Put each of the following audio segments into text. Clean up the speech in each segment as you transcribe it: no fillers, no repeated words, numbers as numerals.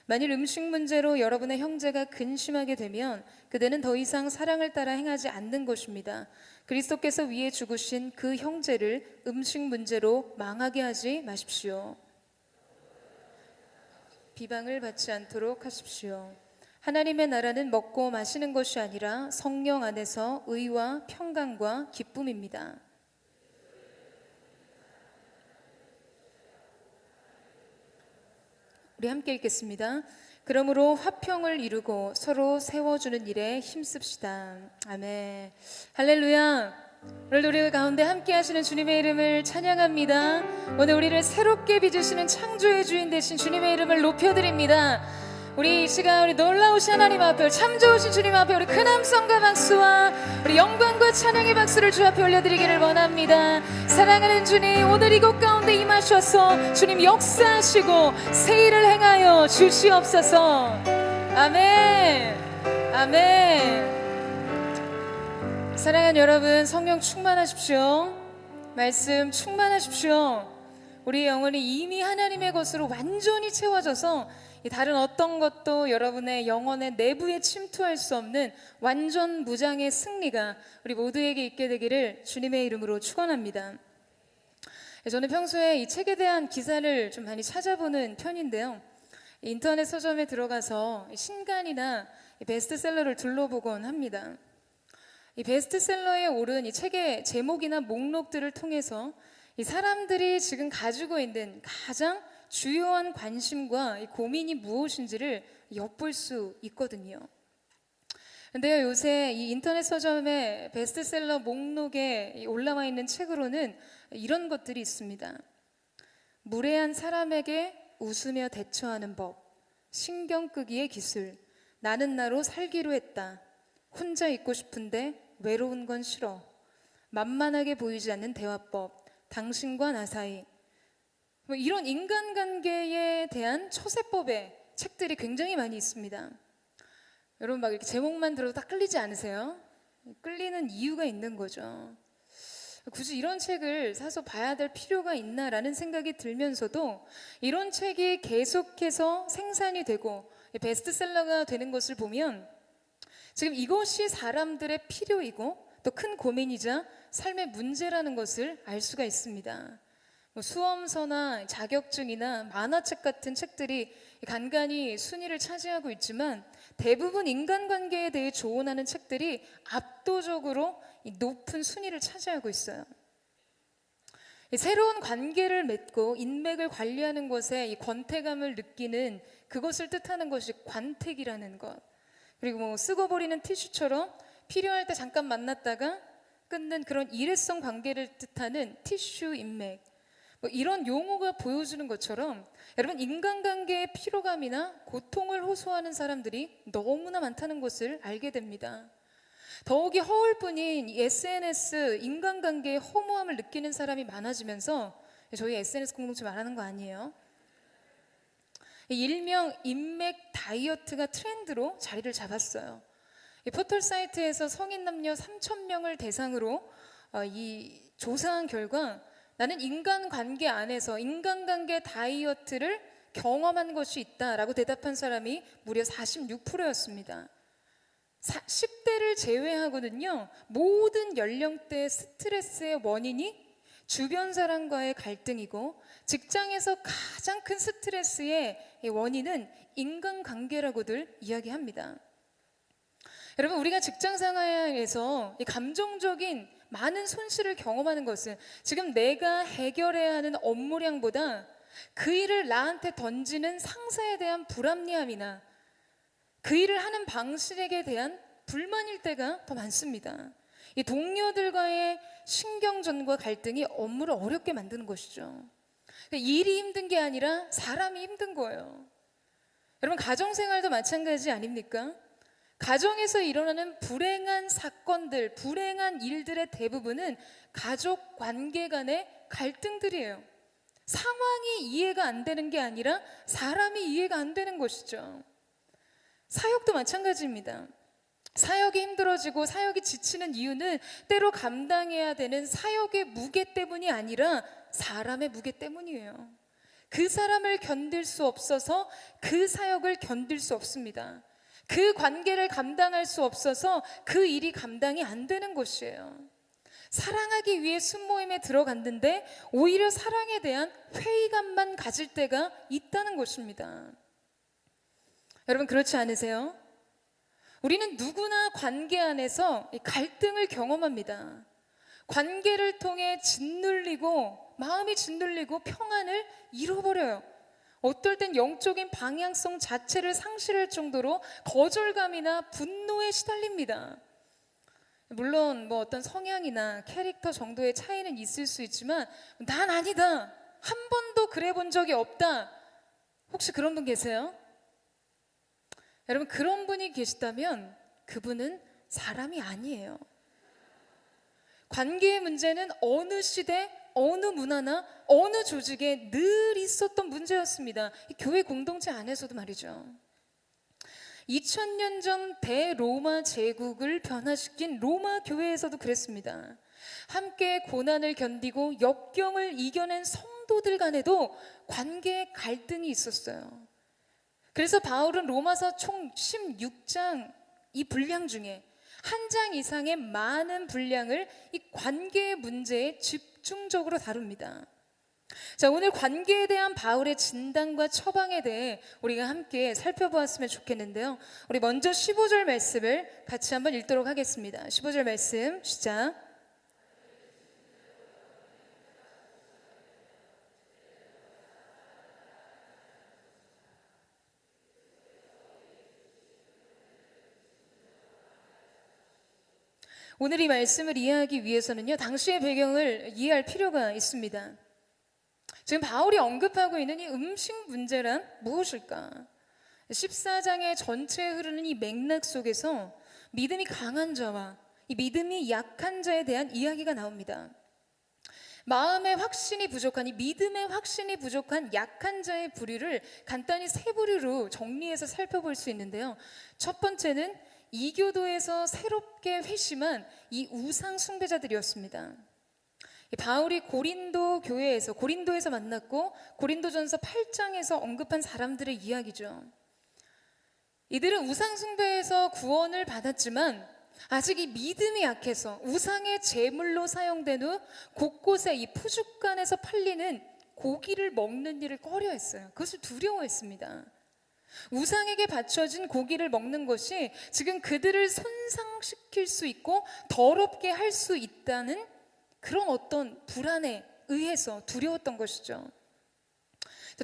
만일 음식 문제로 여러분의 형제가 근심하게 되면 그대는 더 이상 사랑을 따라 행하지 않는 것입니다. 그리스도께서 위에 죽으신 그 형제를 음식 문제로 망하게 하지 마십시오. 비방을 받지 않도록 하십시오. 하나님의 나라는 먹고 마시는 것이 아니라 성령 안에서 의와 평강과 기쁨입니다. 우리 함께 읽겠습니다. 그러므로 화평을 이루고 서로 세워주는 일에 힘씁시다. 아멘. 할렐루야. 오늘도 우리 가운데 함께 하시는 주님의 이름을 찬양합니다. 오늘 우리를 새롭게 빚으시는 창조의 주인 되신 주님의 이름을 높여드립니다. 우리 이 시간 우리 놀라우신 하나님 앞에, 참 좋으신 주님 앞에 우리 큰 함성과 박수와 우리 영광과 찬양의 박수를 주 앞에 올려드리기를 원합니다. 사랑하는 주님, 오늘 이곳 가운데 임하셔서 주님 역사하시고 새 일을 행하여 주시옵소서. 아멘. 아멘. 사랑하는 여러분, 성령 충만하십시오. 말씀 충만하십시오. 우리의 영혼이 이미 하나님의 것으로 완전히 채워져서 다른 어떤 것도 여러분의 영혼의 내부에 침투할 수 없는 완전 무장의 승리가 우리 모두에게 있게 되기를 주님의 이름으로 축원합니다. 저는 평소에 이 책에 대한 기사를 좀 많이 찾아보는 편인데요, 인터넷 서점에 들어가서 신간이나 베스트셀러를 둘러보곤 합니다. 이 베스트셀러에 오른 이 책의 제목이나 목록들을 통해서 이 사람들이 지금 가지고 있는 가장 주요한 관심과 이 고민이 무엇인지를 엿볼 수 있거든요. 근데요, 요새 이 인터넷 서점의 베스트셀러 목록에 올라와 있는 책으로는 이런 것들이 있습니다. 무례한 사람에게 웃으며 대처하는 법, 신경 끄기의 기술, 나는 나로 살기로 했다, 혼자 있고 싶은데 외로운 건 싫어, 만만하게 보이지 않는 대화법, 당신과 나 사이, 이런 인간관계에 대한 처세법의 책들이 굉장히 많이 있습니다. 여러분 막 이렇게 제목만 들어도 딱 끌리지 않으세요? 끌리는 이유가 있는 거죠. 굳이 이런 책을 사서 봐야 될 필요가 있나라는 생각이 들면서도 이런 책이 계속해서 생산이 되고 베스트셀러가 되는 것을 보면 지금 이것이 사람들의 필요이고 또 큰 고민이자 삶의 문제라는 것을 알 수가 있습니다. 수험서나 자격증이나 만화책 같은 책들이 간간히 순위를 차지하고 있지만 대부분 인간관계에 대해 조언하는 책들이 압도적으로 높은 순위를 차지하고 있어요. 새로운 관계를 맺고 인맥을 관리하는 것에 이 권태감을 느끼는 그것을 뜻하는 것이 관택이라는 것, 그리고 쓰고 버리는 티슈처럼 필요할 때 잠깐 만났다가 끊는 그런 일회성 관계를 뜻하는 티슈 인맥, 이런 용어가 보여주는 것처럼 여러분, 인간관계의 피로감이나 고통을 호소하는 사람들이 너무나 많다는 것을 알게 됩니다. 더욱이 허울뿐인 SNS 인간관계의 허무함을 느끼는 사람이 많아지면서, 저희 SNS 공동체 말하는 거 아니에요, 일명 인맥 다이어트가 트렌드로 자리를 잡았어요. 이 포털 사이트에서 성인 남녀 3,000명을 대상으로 이 조사한 결과 나는 인간관계 안에서 인간관계 다이어트를 경험한 것이 있다라고 대답한 사람이 무려 46%였습니다. 10대를 제외하고는요, 모든 연령대의 스트레스의 원인이 주변 사람과의 갈등이고 직장에서 가장 큰 스트레스의 원인은 인간관계라고들 이야기합니다. 여러분, 우리가 직장 생활에서 이 감정적인 많은 손실을 경험하는 것은 지금 내가 해결해야 하는 업무량보다 그 일을 나한테 던지는 상사에 대한 불합리함이나 그 일을 하는 방식에 대한 불만일 때가 더 많습니다. 이 동료들과의 신경전과 갈등이 업무를 어렵게 만드는 것이죠. 일이 힘든 게 아니라 사람이 힘든 거예요. 여러분, 가정생활도 마찬가지 아닙니까? 가정에서 일어나는 불행한 사건들, 불행한 일들의 대부분은 가족 관계 간의 갈등들이에요. 상황이 이해가 안 되는 게 아니라 사람이 이해가 안 되는 것이죠. 사역도 마찬가지입니다. 사역이 힘들어지고 사역이 지치는 이유는 때로 감당해야 되는 사역의 무게 때문이 아니라 사람의 무게 때문이에요. 그 사람을 견딜 수 없어서 그 사역을 견딜 수 없습니다. 그 관계를 감당할 수 없어서 그 일이 감당이 안 되는 것이에요. 사랑하기 위해 순모임에 들어갔는데 오히려 사랑에 대한 회의감만 가질 때가 있다는 것입니다. 여러분, 그렇지 않으세요? 우리는 누구나 관계 안에서 갈등을 경험합니다. 관계를 통해 짓눌리고 마음이 짓눌리고 평안을 잃어버려요. 어떨 땐 영적인 방향성 자체를 상실할 정도로 거절감이나 분노에 시달립니다. 물론 뭐 어떤 성향이나 캐릭터 정도의 차이는 있을 수 있지만 난 아니다, 한 번도 그래 본 적이 없다, 혹시 그런 분 계세요? 여러분, 그런 분이 계시다면 그분은 사람이 아니에요. 관계의 문제는 어느 시대, 어느 문화나 어느 조직에 늘 있었던 문제였습니다. 이 교회 공동체 안에서도 말이죠. 2000년 전 대로마 제국을 변화시킨 로마 교회에서도 그랬습니다. 함께 고난을 견디고 역경을 이겨낸 성도들 간에도 관계 갈등이 있었어요. 그래서 바울은 로마서 총 16장 이 분량 중에 한 장 이상의 많은 분량을 이 관계의 문제에 집중적으로 다룹니다. 자, 오늘 관계에 대한 바울의 진단과 처방에 대해 우리가 함께 살펴보았으면 좋겠는데요. 우리 먼저 15절 말씀을 같이 한번 읽도록 하겠습니다. 15절 말씀 시작. 오늘 이 말씀을 이해하기 위해서는요, 당시의 배경을 이해할 필요가 있습니다. 지금 바울이 언급하고 있는 이 음식 문제란 무엇일까? 14장의 전체에 흐르는 이 맥락 속에서 믿음이 강한 자와 이 믿음이 약한 자에 대한 이야기가 나옵니다. 마음의 확신이 부족한, 이 믿음의 확신이 부족한 약한 자의 부류를 간단히 세 부류로 정리해서 살펴볼 수 있는데요. 첫 번째는 이교도에서 새롭게 회심한 이 우상 숭배자들이었습니다. 바울이 고린도에서 만났고 고린도전서 8장에서 언급한 사람들의 이야기죠. 이들은 우상 숭배에서 구원을 받았지만 아직 이 믿음이 약해서 우상의 제물로 사용된 후 곳곳에 이 푸죽간에서 팔리는 고기를 먹는 일을 꺼려했어요. 그것을 두려워했습니다. 우상에게 바쳐진 고기를 먹는 것이 지금 그들을 손상시킬 수 있고 더럽게 할 수 있다는 그런 어떤 불안에 의해서 두려웠던 것이죠.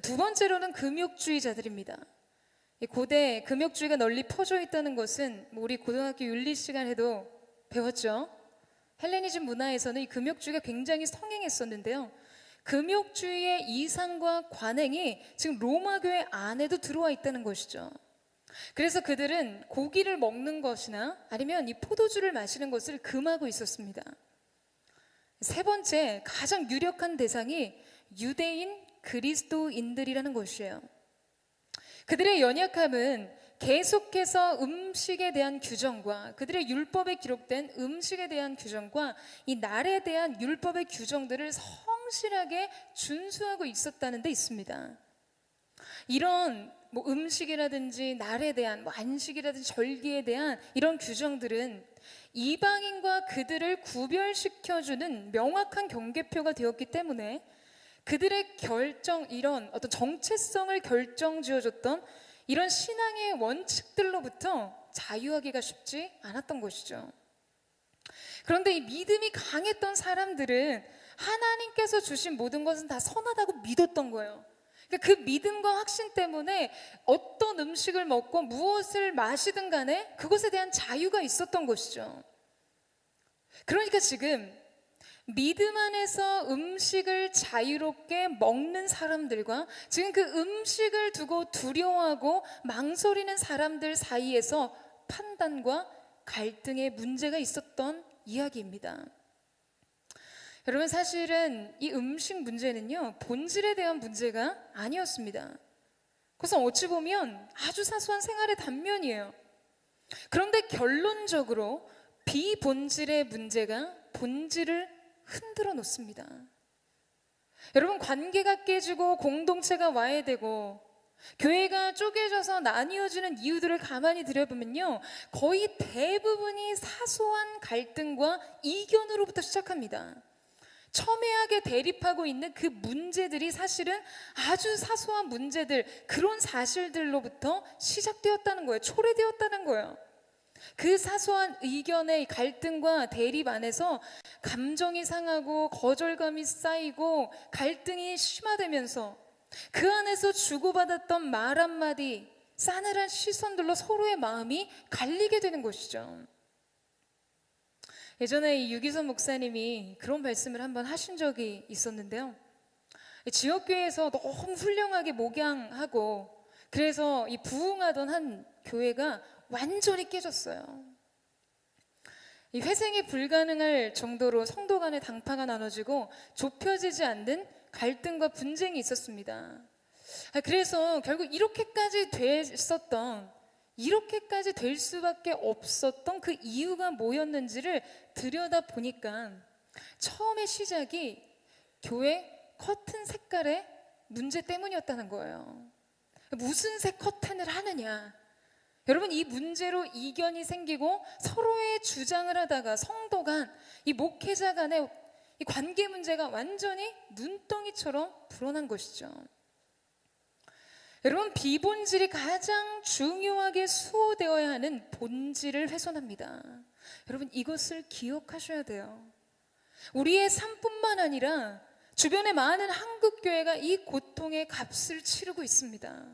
두 번째로는 금욕주의자들입니다. 고대 금욕주의가 널리 퍼져 있다는 것은 우리 고등학교 윤리 시간에도 배웠죠. 헬레니즘 문화에서는 이 금욕주의가 굉장히 성행했었는데요. 금욕주의의 이상과 관행이 지금 로마 교회 안에도 들어와 있다는 것이죠. 그래서 그들은 고기를 먹는 것이나 아니면 이 포도주를 마시는 것을 금하고 있었습니다. 세 번째, 가장 유력한 대상이 유대인 그리스도인들이라는 것이에요. 그들의 연약함은 계속해서 음식에 대한 규정과 그들의 율법에 기록된 음식에 대한 규정과 이 날에 대한 율법의 규정들을 성실하게 준수하고 있었다는 데 있습니다. 이런 음식이라든지 날에 대한 안식이라든지 절기에 대한 이런 규정들은 이방인과 그들을 구별시켜주는 명확한 경계표가 되었기 때문에 그들의 이런 어떤 정체성을 결정지어줬던 이런 신앙의 원칙들로부터 자유하기가 쉽지 않았던 것이죠. 그런데 이 믿음이 강했던 사람들은 하나님께서 주신 모든 것은 다 선하다고 믿었던 거예요. 그 믿음과 확신 때문에 어떤 음식을 먹고 무엇을 마시든 간에 그것에 대한 자유가 있었던 것이죠. 그러니까 지금 믿음 안에서 음식을 자유롭게 먹는 사람들과 지금 그 음식을 두고 두려워하고 망설이는 사람들 사이에서 판단과 갈등의 문제가 있었던 이야기입니다. 여러분, 사실은 이 음식 문제는요, 본질에 대한 문제가 아니었습니다. 그것은 어찌 보면 아주 사소한 생활의 단면이에요. 그런데 결론적으로 비본질의 문제가 본질을 흔들어 놓습니다. 여러분, 관계가 깨지고 공동체가 와해되고 교회가 쪼개져서 나뉘어지는 이유들을 가만히 들여보면요, 거의 대부분이 사소한 갈등과 이견으로부터 시작합니다. 첨예하게 대립하고 있는 그 문제들이 사실은 아주 사소한 문제들, 그런 사실들로부터 시작되었다는 거예요. 초래되었다는 거예요. 그 사소한 의견의 갈등과 대립 안에서 감정이 상하고 거절감이 쌓이고 갈등이 심화되면서 그 안에서 주고받았던 말 한마디, 싸늘한 시선들로 서로의 마음이 갈리게 되는 것이죠. 예전에 이 유기선 목사님이 그런 말씀을 한번 하신 적이 있었는데요. 지역교회에서 너무 훌륭하게 목양하고 그래서 이 부흥하던 한 교회가 완전히 깨졌어요. 이 회생이 불가능할 정도로 성도 간의 당파가 나눠지고 좁혀지지 않는 갈등과 분쟁이 있었습니다. 그래서 결국 이렇게까지 될 수밖에 없었던 그 이유가 뭐였는지를 들여다 보니까 처음에 시작이 교회 커튼 색깔의 문제 때문이었다는 거예요. 무슨 색 커튼을 하느냐. 여러분, 이 문제로 이견이 생기고 서로의 주장을 하다가 성도 간, 이 목회자 간의 이 관계 문제가 완전히 눈덩이처럼 불어난 것이죠. 여러분, 비본질이 가장 중요하게 수호되어야 하는 본질을 훼손합니다. 여러분, 이것을 기억하셔야 돼요. 우리의 삶뿐만 아니라 주변의 많은 한국교회가 이 고통의 값을 치르고 있습니다.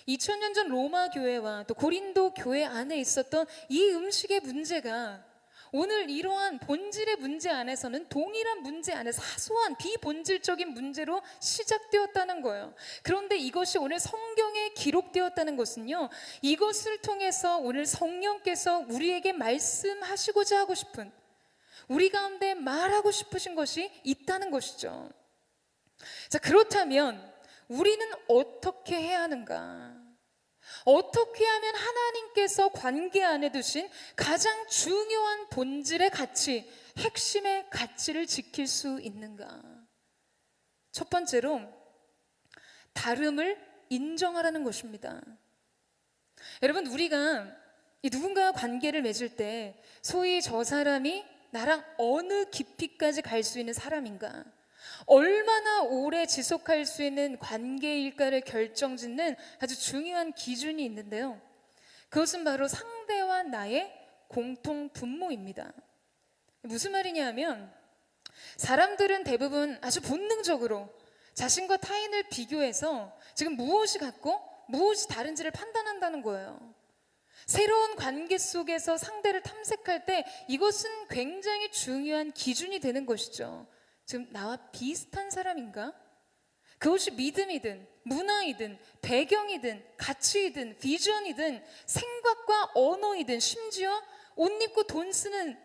2000년 전 로마 교회와 또 고린도 교회 안에 있었던 이 음식의 문제가 오늘 이러한 본질의 문제 안에서는 동일한 문제 안에 사소한 비본질적인 문제로 시작되었다는 거예요. 그런데 이것이 오늘 성경에 기록되었다는 것은요, 이것을 통해서 오늘 성령께서 우리에게 말씀하시고자 하고 싶은, 우리 가운데 말하고 싶으신 것이 있다는 것이죠. 자, 그렇다면 우리는 어떻게 해야 하는가? 어떻게 하면 하나님께서 관계 안에 두신 가장 중요한 본질의 가치, 핵심의 가치를 지킬 수 있는가? 첫 번째로 다름을 인정하라는 것입니다. 여러분, 우리가 누군가와 관계를 맺을 때 소위 저 사람이 나랑 어느 깊이까지 갈 수 있는 사람인가, 얼마나 오래 지속할 수 있는 관계일까를 결정짓는 아주 중요한 기준이 있는데요, 그것은 바로 상대와 나의 공통 분모입니다. 무슨 말이냐 하면, 사람들은 대부분 아주 본능적으로 자신과 타인을 비교해서 지금 무엇이 같고 무엇이 다른지를 판단한다는 거예요. 새로운 관계 속에서 상대를 탐색할 때 이것은 굉장히 중요한 기준이 되는 것이죠. 지금 나와 비슷한 사람인가? 그것이 믿음이든 문화이든 배경이든 가치이든 비전이든 생각과 언어이든 심지어 옷 입고 돈 쓰는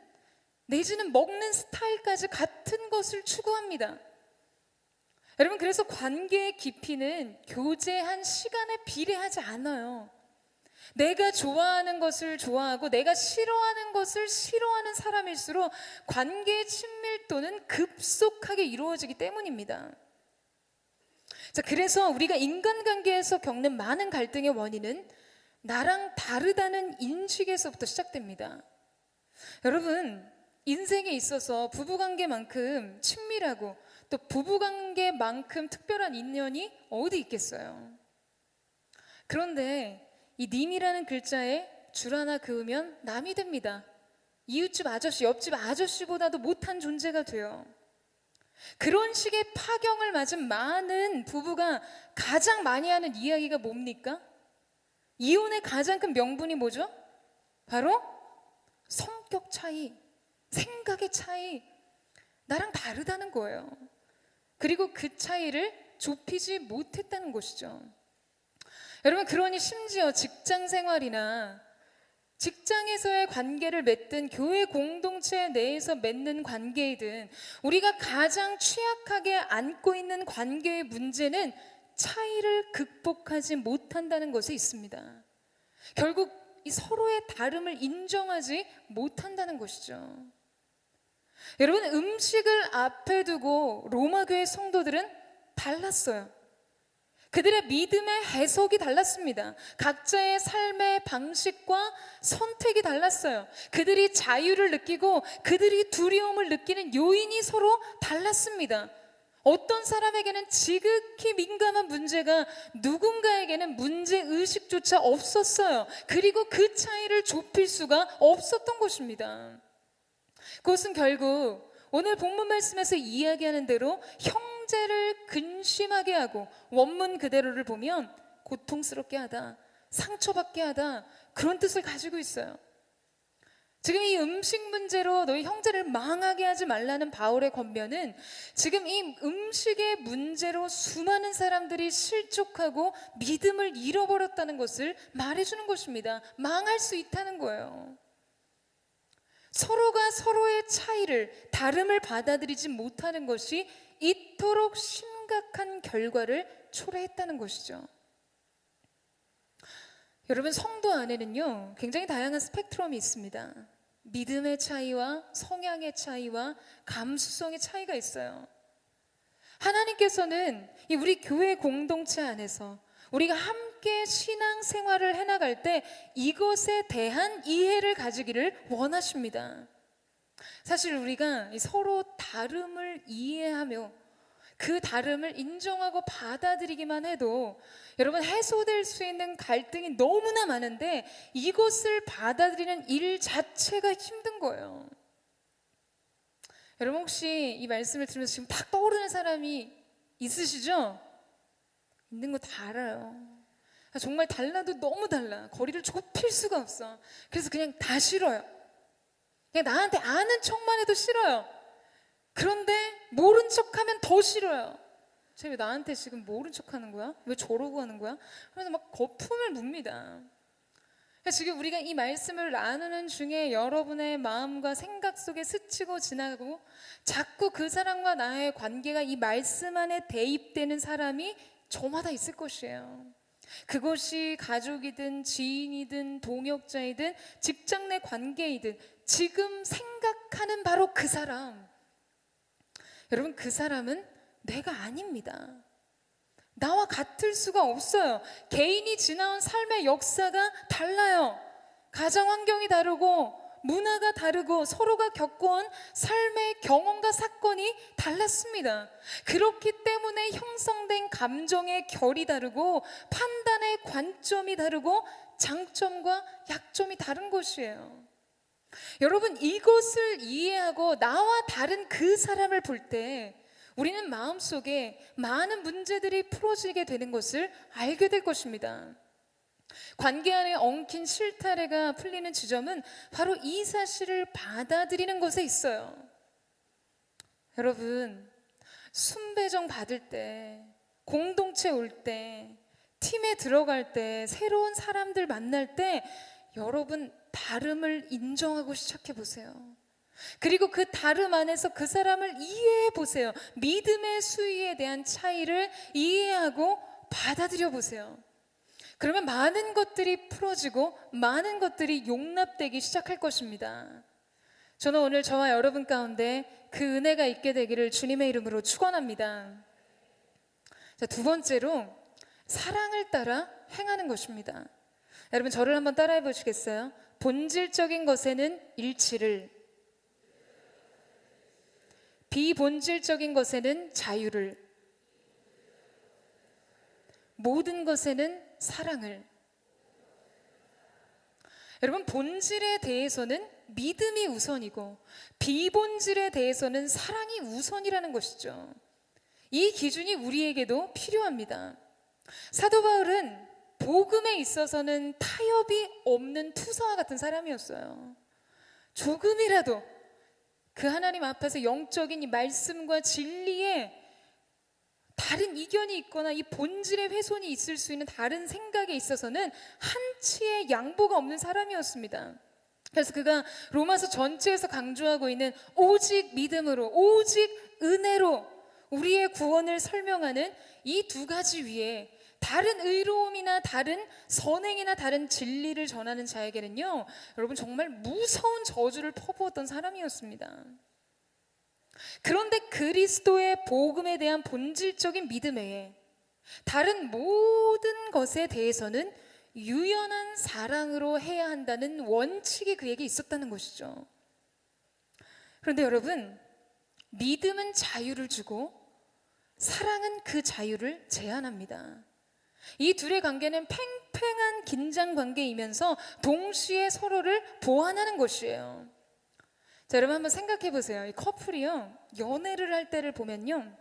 내지는 먹는 스타일까지 같은 것을 추구합니다. 여러분, 그래서 관계의 깊이는 교제한 시간에 비례하지 않아요. 내가 좋아하는 것을 좋아하고 내가 싫어하는 것을 싫어하는 사람일수록 관계의 친밀도는 급속하게 이루어지기 때문입니다. 자, 그래서 우리가 인간관계에서 겪는 많은 갈등의 원인은 나랑 다르다는 인식에서부터 시작됩니다. 여러분, 인생에 있어서 부부관계만큼 친밀하고 또 부부관계만큼 특별한 인연이 어디 있겠어요? 그런데 이 님이라는 글자에 줄 하나 그으면 남이 됩니다. 이웃집 아저씨, 옆집 아저씨보다도 못한 존재가 돼요. 그런 식의 파경을 맞은 많은 부부가 가장 많이 하는 이야기가 뭡니까? 이혼의 가장 큰 명분이 뭐죠? 바로 성격 차이, 생각의 차이, 나랑 다르다는 거예요. 그리고 그 차이를 좁히지 못했다는 것이죠. 여러분, 그러니 심지어 직장 생활이나 직장에서의 관계를 맺든 교회 공동체 내에서 맺는 관계이든 우리가 가장 취약하게 안고 있는 관계의 문제는 차이를 극복하지 못한다는 것에 있습니다. 결국 이 서로의 다름을 인정하지 못한다는 것이죠. 여러분, 음식을 앞에 두고 로마 교회 성도들은 달랐어요. 그들의 믿음의 해석이 달랐습니다. 각자의 삶의 방식과 선택이 달랐어요. 그들이 자유를 느끼고 그들이 두려움을 느끼는 요인이 서로 달랐습니다. 어떤 사람에게는 지극히 민감한 문제가 누군가에게는 문제의식조차 없었어요. 그리고 그 차이를 좁힐 수가 없었던 것입니다. 그것은 결국 오늘 본문 말씀에서 이야기하는 대로 형제를 근심하게 하고, 원문 그대로를 보면 고통스럽게 하다, 상처받게 하다, 그런 뜻을 가지고 있어요. 지금 이 음식 문제로 너희 형제를 망하게 하지 말라는 바울의 권면은 지금 이 음식의 문제로 수많은 사람들이 실족하고 믿음을 잃어버렸다는 것을 말해주는 것입니다. 망할 수 있다는 거예요. 서로가 서로의 차이를, 다름을 받아들이지 못하는 것이 이토록 심각한 결과를 초래했다는 것이죠. 여러분, 성도 안에는요 굉장히 다양한 스펙트럼이 있습니다. 믿음의 차이와 성향의 차이와 감수성의 차이가 있어요. 하나님께서는 이 우리 교회 공동체 안에서 우리가 함께 신앙 생활을 해나갈 때 이것에 대한 이해를 가지기를 원하십니다. 사실 우리가 서로 다름을 이해하며 그 다름을 인정하고 받아들이기만 해도 여러분, 해소될 수 있는 갈등이 너무나 많은데 이것을 받아들이는 일 자체가 힘든 거예요. 여러분, 혹시 이 말씀을 들으면서 지금 딱 떠오르는 사람이 있으시죠? 있는 거 다 알아요. 정말 달라도 너무 달라. 거리를 좁힐 수가 없어. 그래서 그냥 다 싫어요. 그냥 나한테 아는 척만 해도 싫어요. 그런데 모른 척하면 더 싫어요. 쟤 왜 나한테 지금 모른 척하는 거야? 왜 저러고 하는 거야? 그래서 막 거품을 뭅니다. 지금 우리가 이 말씀을 나누는 중에 여러분의 마음과 생각 속에 스치고 지나가고 자꾸 그 사람과 나의 관계가 이 말씀 안에 대입되는 사람이 저마다 있을 것이에요. 그것이 가족이든 지인이든 동역자이든 직장 내 관계이든 지금 생각하는 바로 그 사람, 여러분, 그 사람은 내가 아닙니다. 나와 같을 수가 없어요. 개인이 지나온 삶의 역사가 달라요. 가정 환경이 다르고 문화가 다르고 서로가 겪어온 삶의 경험과 사건이 달랐습니다. 그렇기 때문에 형성된 감정의 결이 다르고 판단의 관점이 다르고 장점과 약점이 다른 것이에요. 여러분, 이것을 이해하고 나와 다른 그 사람을 볼 때 우리는 마음속에 많은 문제들이 풀어지게 되는 것을 알게 될 것입니다. 관계 안에 엉킨 실타래가 풀리는 지점은 바로 이 사실을 받아들이는 것에 있어요. 여러분, 순배정 받을 때, 공동체 올 때, 팀에 들어갈 때, 새로운 사람들 만날 때 여러분, 다름을 인정하고 시작해 보세요. 그리고 그 다름 안에서 그 사람을 이해해 보세요. 믿음의 수위에 대한 차이를 이해하고 받아들여 보세요. 그러면 많은 것들이 풀어지고 많은 것들이 용납되기 시작할 것입니다. 저는 오늘 저와 여러분 가운데 그 은혜가 있게 되기를 주님의 이름으로 축원합니다. 자, 두 번째로 사랑을 따라 행하는 것입니다. 여러분, 저를 한번 따라해 보시겠어요? 본질적인 것에는 일치를, 비본질적인 것에는 자유를, 모든 것에는 사랑을. 여러분, 본질에 대해서는 믿음이 우선이고 비본질에 대해서는 사랑이 우선이라는 것이죠. 이 기준이 우리에게도 필요합니다. 사도 바울은 복음에 있어서는 타협이 없는 투사와 같은 사람이었어요. 조금이라도 그 하나님 앞에서 영적인 이 말씀과 진리에 다른 이견이 있거나 이 본질의 훼손이 있을 수 있는 다른 생각에 있어서는 한치의 양보가 없는 사람이었습니다. 그래서 그가 로마서 전체에서 강조하고 있는 오직 믿음으로, 오직 은혜로 우리의 구원을 설명하는 이 두 가지 위에 다른 의로움이나 다른 선행이나 다른 진리를 전하는 자에게는요, 여러분, 정말 무서운 저주를 퍼부었던 사람이었습니다. 그런데 그리스도의 복음에 대한 본질적인 믿음 외에 다른 모든 것에 대해서는 유연한 사랑으로 해야 한다는 원칙이 그에게 있었다는 것이죠. 그런데 여러분, 믿음은 자유를 주고 사랑은 그 자유를 제한합니다. 이 둘의 관계는 팽팽한 긴장 관계이면서 동시에 서로를 보완하는 것이에요. 자, 여러분 한번 생각해 보세요. 이 커플이요, 연애를 할 때를 보면요,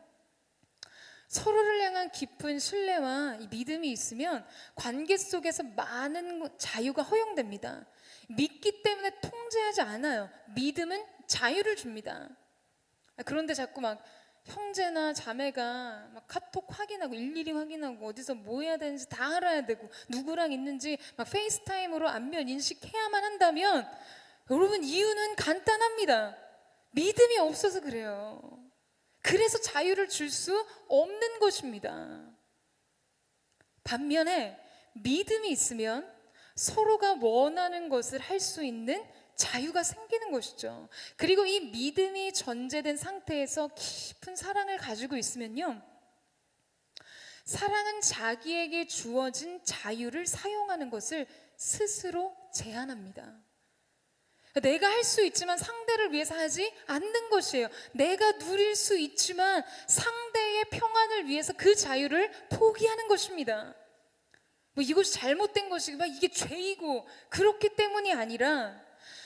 서로를 향한 깊은 신뢰와 이 믿음이 있으면 관계 속에서 많은 자유가 허용됩니다. 믿기 때문에 통제하지 않아요. 믿음은 자유를 줍니다. 그런데 자꾸 막 형제나 자매가 막 카톡 확인하고 일일이 확인하고 어디서 뭐 해야 되는지 다 알아야 되고 누구랑 있는지 막 페이스타임으로 안면 인식해야만 한다면, 여러분, 이유는 간단합니다. 믿음이 없어서 그래요. 그래서 자유를 줄 수 없는 것입니다. 반면에 믿음이 있으면 서로가 원하는 것을 할 수 있는 자유가 생기는 것이죠. 그리고 이 믿음이 전제된 상태에서 깊은 사랑을 가지고 있으면요, 사랑은 자기에게 주어진 자유를 사용하는 것을 스스로 제한합니다. 내가 할 수 있지만 상대를 위해서 하지 않는 것이에요. 내가 누릴 수 있지만 상대의 평안을 위해서 그 자유를 포기하는 것입니다. 뭐 이것이 잘못된 것이고 막 이게 죄이고 그렇기 때문이 아니라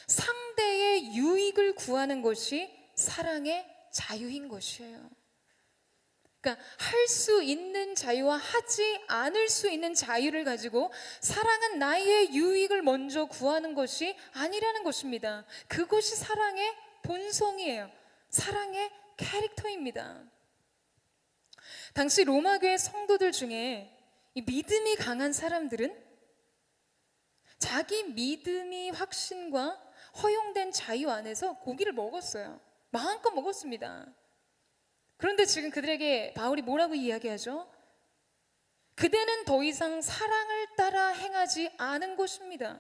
상대의 유익을 구하는 것이 사랑의 자유인 것이에요. 그러니까 할 수 있는 자유와 하지 않을 수 있는 자유를 가지고 사랑은 나의 유익을 먼저 구하는 것이 아니라는 것입니다. 그것이 사랑의 본성이에요. 사랑의 캐릭터입니다. 당시 로마교회 성도들 중에 이 믿음이 강한 사람들은 자기 믿음이 확신과 허용된 자유 안에서 고기를 먹었어요. 마음껏 먹었습니다. 그런데 지금 그들에게 바울이 뭐라고 이야기하죠? 그대는 더 이상 사랑을 따라 행하지 않은 것입니다.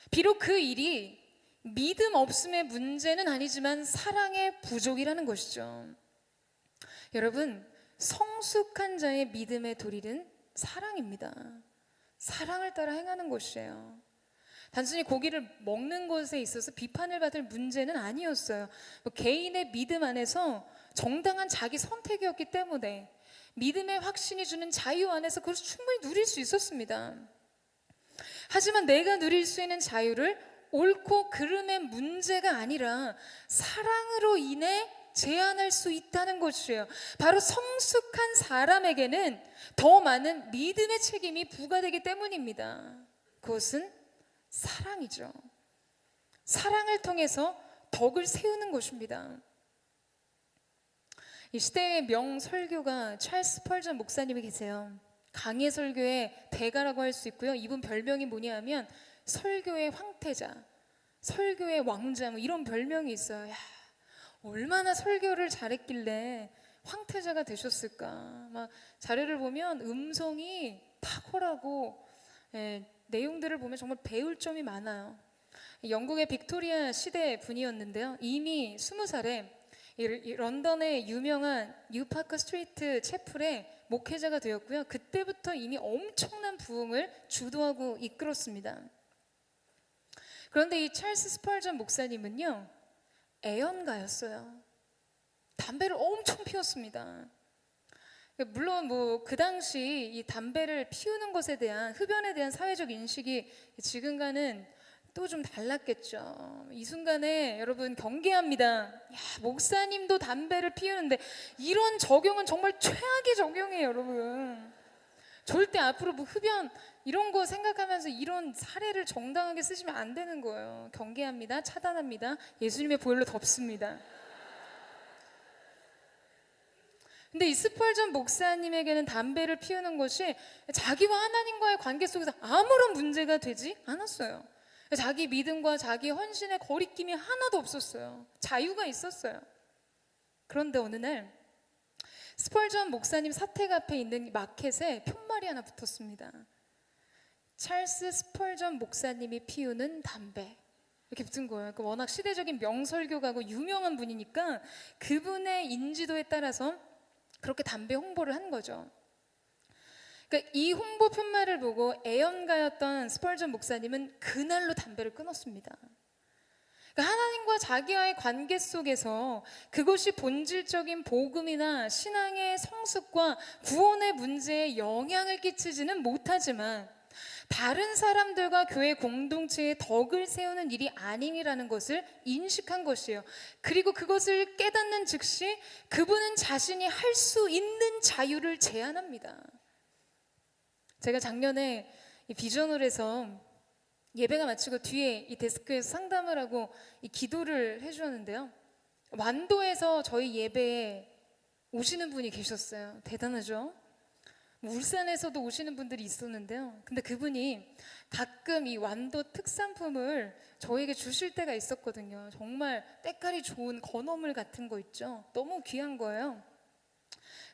비록 그 일이 믿음 없음의 문제는 아니지만 사랑의 부족이라는 것이죠. 여러분, 성숙한 자의 믿음의 도리는 사랑입니다. 사랑을 따라 행하는 것이에요. 단순히 고기를 먹는 것에 있어서 비판을 받을 문제는 아니었어요. 개인의 믿음 안에서 정당한 자기 선택이었기 때문에 믿음의 확신이 주는 자유 안에서 그것을 충분히 누릴 수 있었습니다. 하지만 내가 누릴 수 있는 자유를 옳고 그름의 문제가 아니라 사랑으로 인해 제한할 수 있다는 것이에요. 바로 성숙한 사람에게는 더 많은 믿음의 책임이 부과되기 때문입니다. 그것은 사랑이죠. 사랑을 통해서 덕을 세우는 것입니다. 이 시대의 명설교가 찰스 스펄전 목사님이 계세요. 강해 설교의 대가라고 할 수 있고요. 이분 별명이 뭐냐 하면 설교의 황태자, 설교의 왕자, 뭐 이런 별명이 있어요. 야, 얼마나 설교를 잘했길래 황태자가 되셨을까. 막 자료를 보면 음성이 탁월하고, 내용들을 보면 정말 배울 점이 많아요. 영국의 빅토리아 시대 분이었는데요. 이미 20살에 이 런던의 유명한 뉴파크 스트리트 채플의 목회자가 되었고요. 그때부터 이미 엄청난 부흥을 주도하고 이끌었습니다. 그런데 이 찰스 스펄전 목사님은요, 애연가였어요. 담배를 엄청 피웠습니다. 물론 뭐 그 당시 이 담배를 피우는 것에 대한 흡연에 대한 사회적 인식이 지금과는 또 좀 달랐겠죠. 이 순간에 여러분 경계합니다. 야, 목사님도 담배를 피우는데 이런 적용은 정말 최악의 적용이에요, 여러분. 절대 앞으로 뭐 흡연 이런 거 생각하면서 이런 사례를 정당하게 쓰시면 안 되는 거예요. 경계합니다. 차단합니다. 예수님의 보혈로 덮습니다. 근데 이 스펄전 목사님에게는 담배를 피우는 것이 자기와 하나님과의 관계 속에서 아무런 문제가 되지 않았어요. 자기 믿음과 자기 헌신의 거리낌이 하나도 없었어요. 자유가 있었어요. 그런데 어느 날 스펄전 목사님 사택 앞에 있는 마켓에 편말이 하나 붙었습니다. 찰스 스펄전 목사님이 피우는 담배. 이렇게 붙은 거예요. 워낙 시대적인 명설교가고 유명한 분이니까 그분의 인지도에 따라서 그렇게 담배 홍보를 한 거죠. 그러니까 이 홍보 편말을 보고 애연가였던 스펄전 목사님은 그날로 담배를 끊었습니다. 그러니까 하나님과 자기와의 관계 속에서 그것이 본질적인 복음이나 신앙의 성숙과 구원의 문제에 영향을 끼치지는 못하지만 다른 사람들과 교회 공동체의 덕을 세우는 일이 아님이라는 것을 인식한 것이에요. 그리고 그것을 깨닫는 즉시 그분은 자신이 할 수 있는 자유를 제한합니다. 제가 작년에 이 비전홀에서 예배가 마치고 뒤에 이 데스크에서 상담을 하고 이 기도를 해주었는데요. 완도에서 저희 예배에 오시는 분이 계셨어요. 대단하죠? 울산에서도 오시는 분들이 있었는데요. 근데 그분이 가끔 이 완도 특산품을 저에게 주실 때가 있었거든요. 정말 때깔이 좋은 건어물 같은 거 있죠. 너무 귀한 거예요.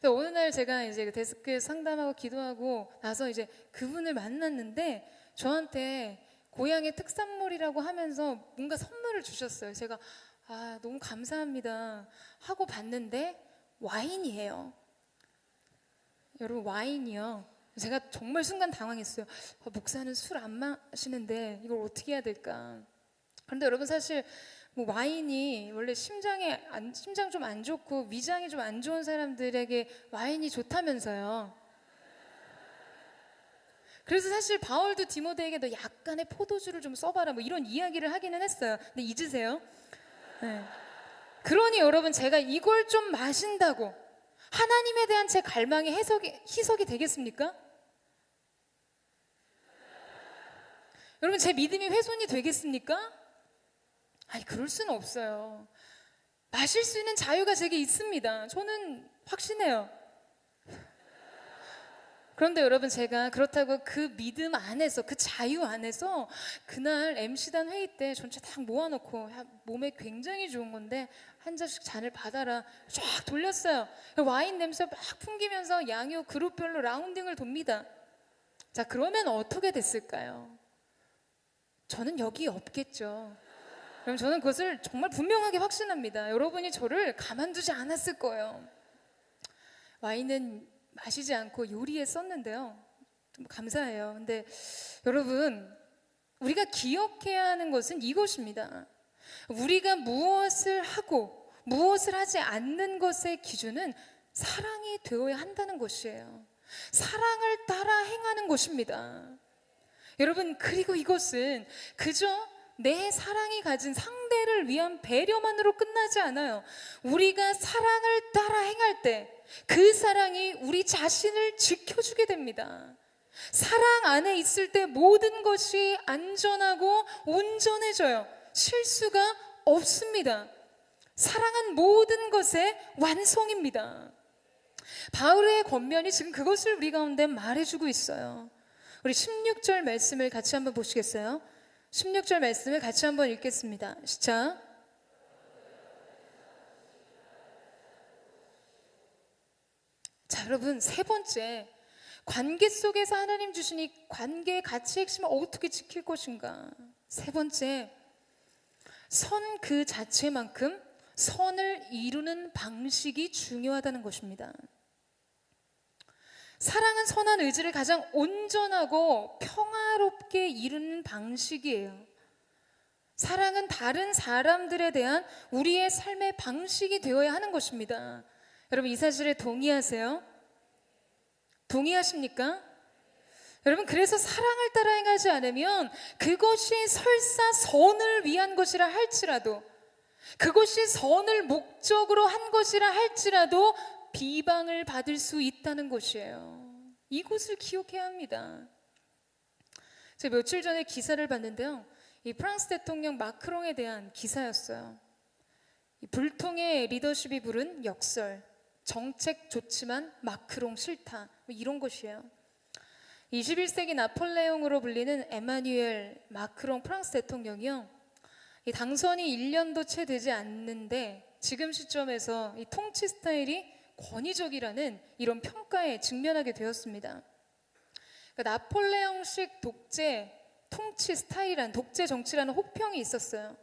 어느 날 제가 이제 데스크에서 상담하고 기도하고 나서 이제 그분을 만났는데 저한테 고향의 특산물이라고 하면서 뭔가 선물을 주셨어요. 제가 너무 감사합니다 하고 봤는데 와인이에요. 여러분, 와인이요. 제가 정말 순간 당황했어요. 목사는 술 안 마시는데 이걸 어떻게 해야 될까? 그런데 여러분, 사실 뭐 와인이 원래 심장 좀 안 좋고 위장이 좀 안 좋은 사람들에게 와인이 좋다면서요. 그래서 사실 바울도 디모데에게 너 약간의 포도주를 좀 써봐라 뭐 이런 이야기를 하기는 했어요. 근데 잊으세요. 네. 그러니 여러분, 제가 이걸 좀 마신다고 하나님에 대한 제 갈망이 희석이 되겠습니까? 여러분, 제 믿음이 훼손이 되겠습니까? 아니, 그럴 수는 없어요. 마실 수 있는 자유가 제게 있습니다. 저는 확신해요. 그런데 여러분, 제가 그렇다고 그 믿음 안에서, 그 자유 안에서 그날 MC단 회의 때 전체 딱 모아놓고 몸에 굉장히 좋은 건데 한 잔씩 잔을 받아라 쫙 돌렸어요. 와인 냄새 막 풍기면서 양효 그룹별로 라운딩을 돕니다. 자, 그러면 어떻게 됐을까요? 저는 여기 없겠죠. 그럼 저는 그것을 정말 분명하게 확신합니다. 여러분이 저를 가만두지 않았을 거예요. 와인은 마시지 않고 요리에 썼는데요. 좀 감사해요. 근데 여러분, 우리가 기억해야 하는 것은 이것입니다. 우리가 무엇을 하고 무엇을 하지 않는 것의 기준은 사랑이 되어야 한다는 것이에요. 사랑을 따라 행하는 것입니다. 여러분, 그리고 이것은 그저 내 사랑이 가진 상대를 위한 배려만으로 끝나지 않아요. 우리가 사랑을 따라 행할 때 그 사랑이 우리 자신을 지켜주게 됩니다. 사랑 안에 있을 때 모든 것이 안전하고 온전해져요. 실수가 없습니다. 사랑은 모든 것의 완성입니다. 바울의 권면이 지금 그것을 우리 가운데 말해주고 있어요. 우리 16절 말씀을 같이 한번 보시겠어요? 16절 말씀을 같이 한번 읽겠습니다. 시작. 자, 여러분, 세 번째, 관계 속에서 하나님 주신 이 관계의 가치 핵심을 어떻게 지킬 것인가. 세 번째, 선 그 자체만큼 선을 이루는 방식이 중요하다는 것입니다. 사랑은 선한 의지를 가장 온전하고 평화롭게 이루는 방식이에요. 사랑은 다른 사람들에 대한 우리의 삶의 방식이 되어야 하는 것입니다. 여러분, 이 사실에 동의하세요? 동의하십니까? 여러분, 그래서 사랑을 따라 행하지 않으면 그것이 설사 선을 위한 것이라 할지라도, 그것이 선을 목적으로 한 것이라 할지라도 비방을 받을 수 있다는 것이에요. 이것을 기억해야 합니다. 제가 며칠 전에 기사를 봤는데요. 이 프랑스 대통령 마크롱에 대한 기사였어요. 이 불통의 리더십이 부른 역설, 정책 좋지만 마크롱 싫다, 뭐 이런 것이에요. 21세기 나폴레옹으로 불리는 에마뉴엘 마크롱 프랑스 대통령이요, 이 당선이 1년도 채 되지 않는데 지금 시점에서 이 통치 스타일이 권위적이라는 이런 평가에 직면하게 되었습니다. 그러니까 나폴레옹식 독재, 통치 스타일이란 독재 정치라는 혹평이 있었어요.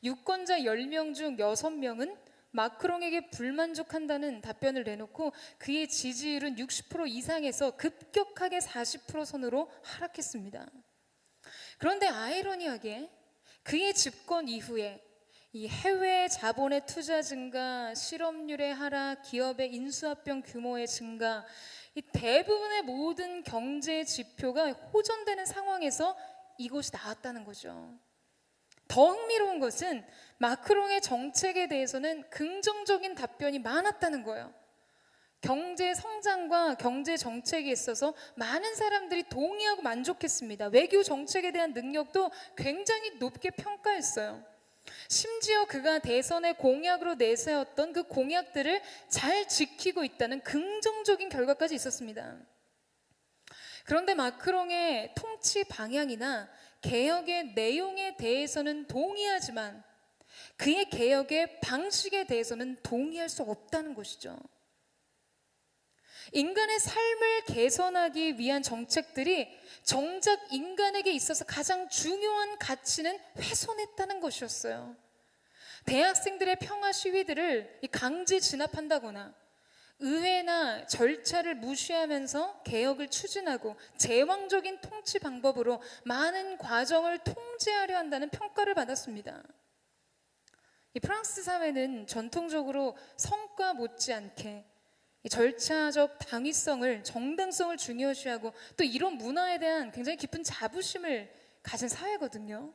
유권자 10명 중 6명은 마크롱에게 불만족한다는 답변을 내놓고 그의 지지율은 60% 이상에서 급격하게 40% 선으로 하락했습니다. 그런데 아이러니하게 그의 집권 이후에 이 해외 자본의 투자 증가, 실업률의 하락, 기업의 인수합병 규모의 증가, 이 대부분의 모든 경제 지표가 호전되는 상황에서 이것이 나왔다는 거죠. 더 흥미로운 것은 마크롱의 정책에 대해서는 긍정적인 답변이 많았다는 거예요. 경제 성장과 경제 정책에 있어서 많은 사람들이 동의하고 만족했습니다. 외교 정책에 대한 능력도 굉장히 높게 평가했어요. 심지어 그가 대선의 공약으로 내세웠던 그 공약들을 잘 지키고 있다는 긍정적인 결과까지 있었습니다. 그런데 마크롱의 통치 방향이나 개혁의 내용에 대해서는 동의하지만 그의 개혁의 방식에 대해서는 동의할 수 없다는 것이죠. 인간의 삶을 개선하기 위한 정책들이 정작 인간에게 있어서 가장 중요한 가치는 훼손했다는 것이었어요. 대학생들의 평화 시위들을 강제 진압한다거나 의회나 절차를 무시하면서 개혁을 추진하고 제왕적인 통치 방법으로 많은 과정을 통제하려 한다는 평가를 받았습니다. 이 프랑스 사회는 전통적으로 성과 못지않게 이 절차적 당위성을, 정당성을 중요시하고 또 이런 문화에 대한 굉장히 깊은 자부심을 가진 사회거든요.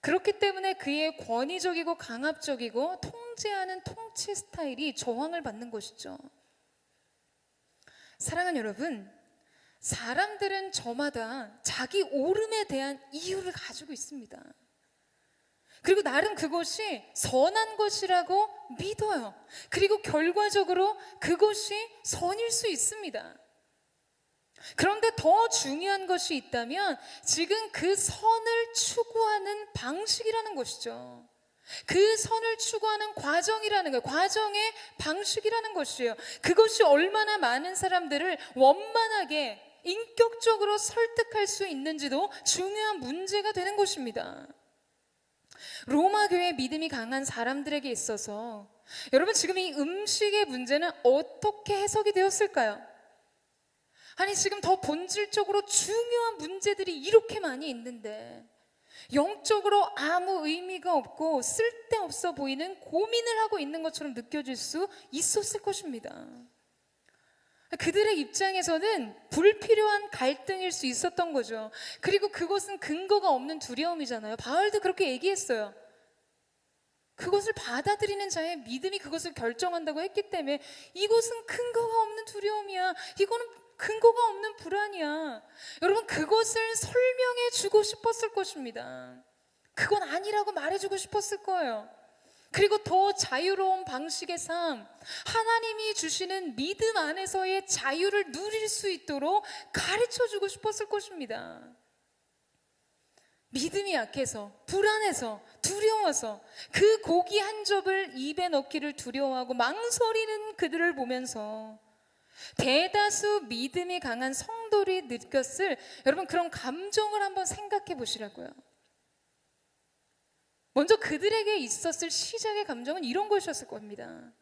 그렇기 때문에 그의 권위적이고 강압적이고 통제하는 통치 스타일이 저항을 받는 것이죠. 사랑하는 여러분, 사람들은 저마다 자기 옳음에 대한 이유를 가지고 있습니다. 그리고 나름 그것이 선한 것이라고 믿어요. 그리고 결과적으로 그것이 선일 수 있습니다. 그런데 더 중요한 것이 있다면 지금 그 선을 추구하는 방식이라는 것이죠. 그 선을 추구하는 과정이라는 거예요. 과정의 방식이라는 것이에요. 그것이 얼마나 많은 사람들을 원만하게 인격적으로 설득할 수 있는지도 중요한 문제가 되는 것입니다. 로마 교회 믿음이 강한 사람들에게 있어서 여러분 지금 이 음식의 문제는 어떻게 해석이 되었을까요? 아니 지금 더 본질적으로 중요한 문제들이 이렇게 많이 있는데 영적으로 아무 의미가 없고 쓸데없어 보이는 고민을 하고 있는 것처럼 느껴질 수 있었을 것입니다. 그들의 입장에서는 불필요한 갈등일 수 있었던 거죠. 그리고 그것은 근거가 없는 두려움이잖아요. 바울도 그렇게 얘기했어요. 그것을 받아들이는 자의 믿음이 그것을 결정한다고 했기 때문에 이것은 근거가 없는 두려움이야. 이거는 근거가 없는 불안이야. 여러분 그것을 설명해 주고 싶었을 것입니다. 그건 아니라고 말해주고 싶었을 거예요. 그리고 더 자유로운 방식의 삶, 하나님이 주시는 믿음 안에서의 자유를 누릴 수 있도록 가르쳐주고 싶었을 것입니다. 믿음이 약해서, 불안해서, 두려워서 그 고기 한 접을 입에 넣기를 두려워하고 망설이는 그들을 보면서 대다수 믿음이 강한 성도들이 느꼈을 여러분 그런 감정을 한번 생각해 보시라고요. 먼저 그들에게 있었을 시작의 감정은 이런 것이었을 겁니다.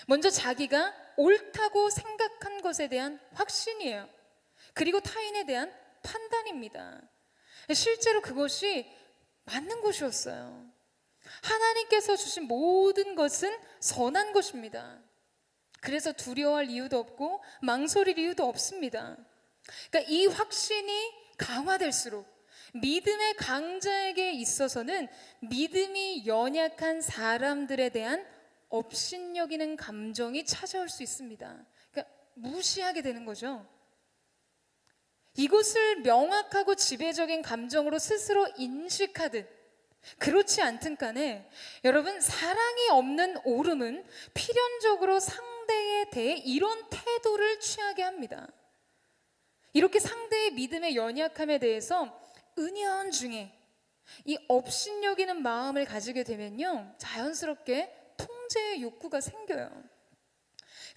먼저 자기가 옳다고 생각한 것에 대한 확신이에요. 그리고 타인에 대한 판단입니다. 실제로 그것이 맞는 것이었어요. 하나님께서 주신 모든 것은 선한 것입니다. 그래서 두려워할 이유도 없고 망설일 이유도 없습니다. 그러니까 이 확신이 강화될수록 믿음의 강자에게 있어서는 믿음이 연약한 사람들에 대한 업신여기는 감정이 찾아올 수 있습니다. 그러니까 무시하게 되는 거죠. 이것을 명확하고 지배적인 감정으로 스스로 인식하듯 그렇지 않든 간에 여러분 사랑이 없는 오름은 필연적으로 상대에 대해 이런 태도를 취하게 합니다. 이렇게 상대의 믿음의 연약함에 대해서 은연중에 이 업신여기는 마음을 가지게 되면요 자연스럽게 통제의 욕구가 생겨요.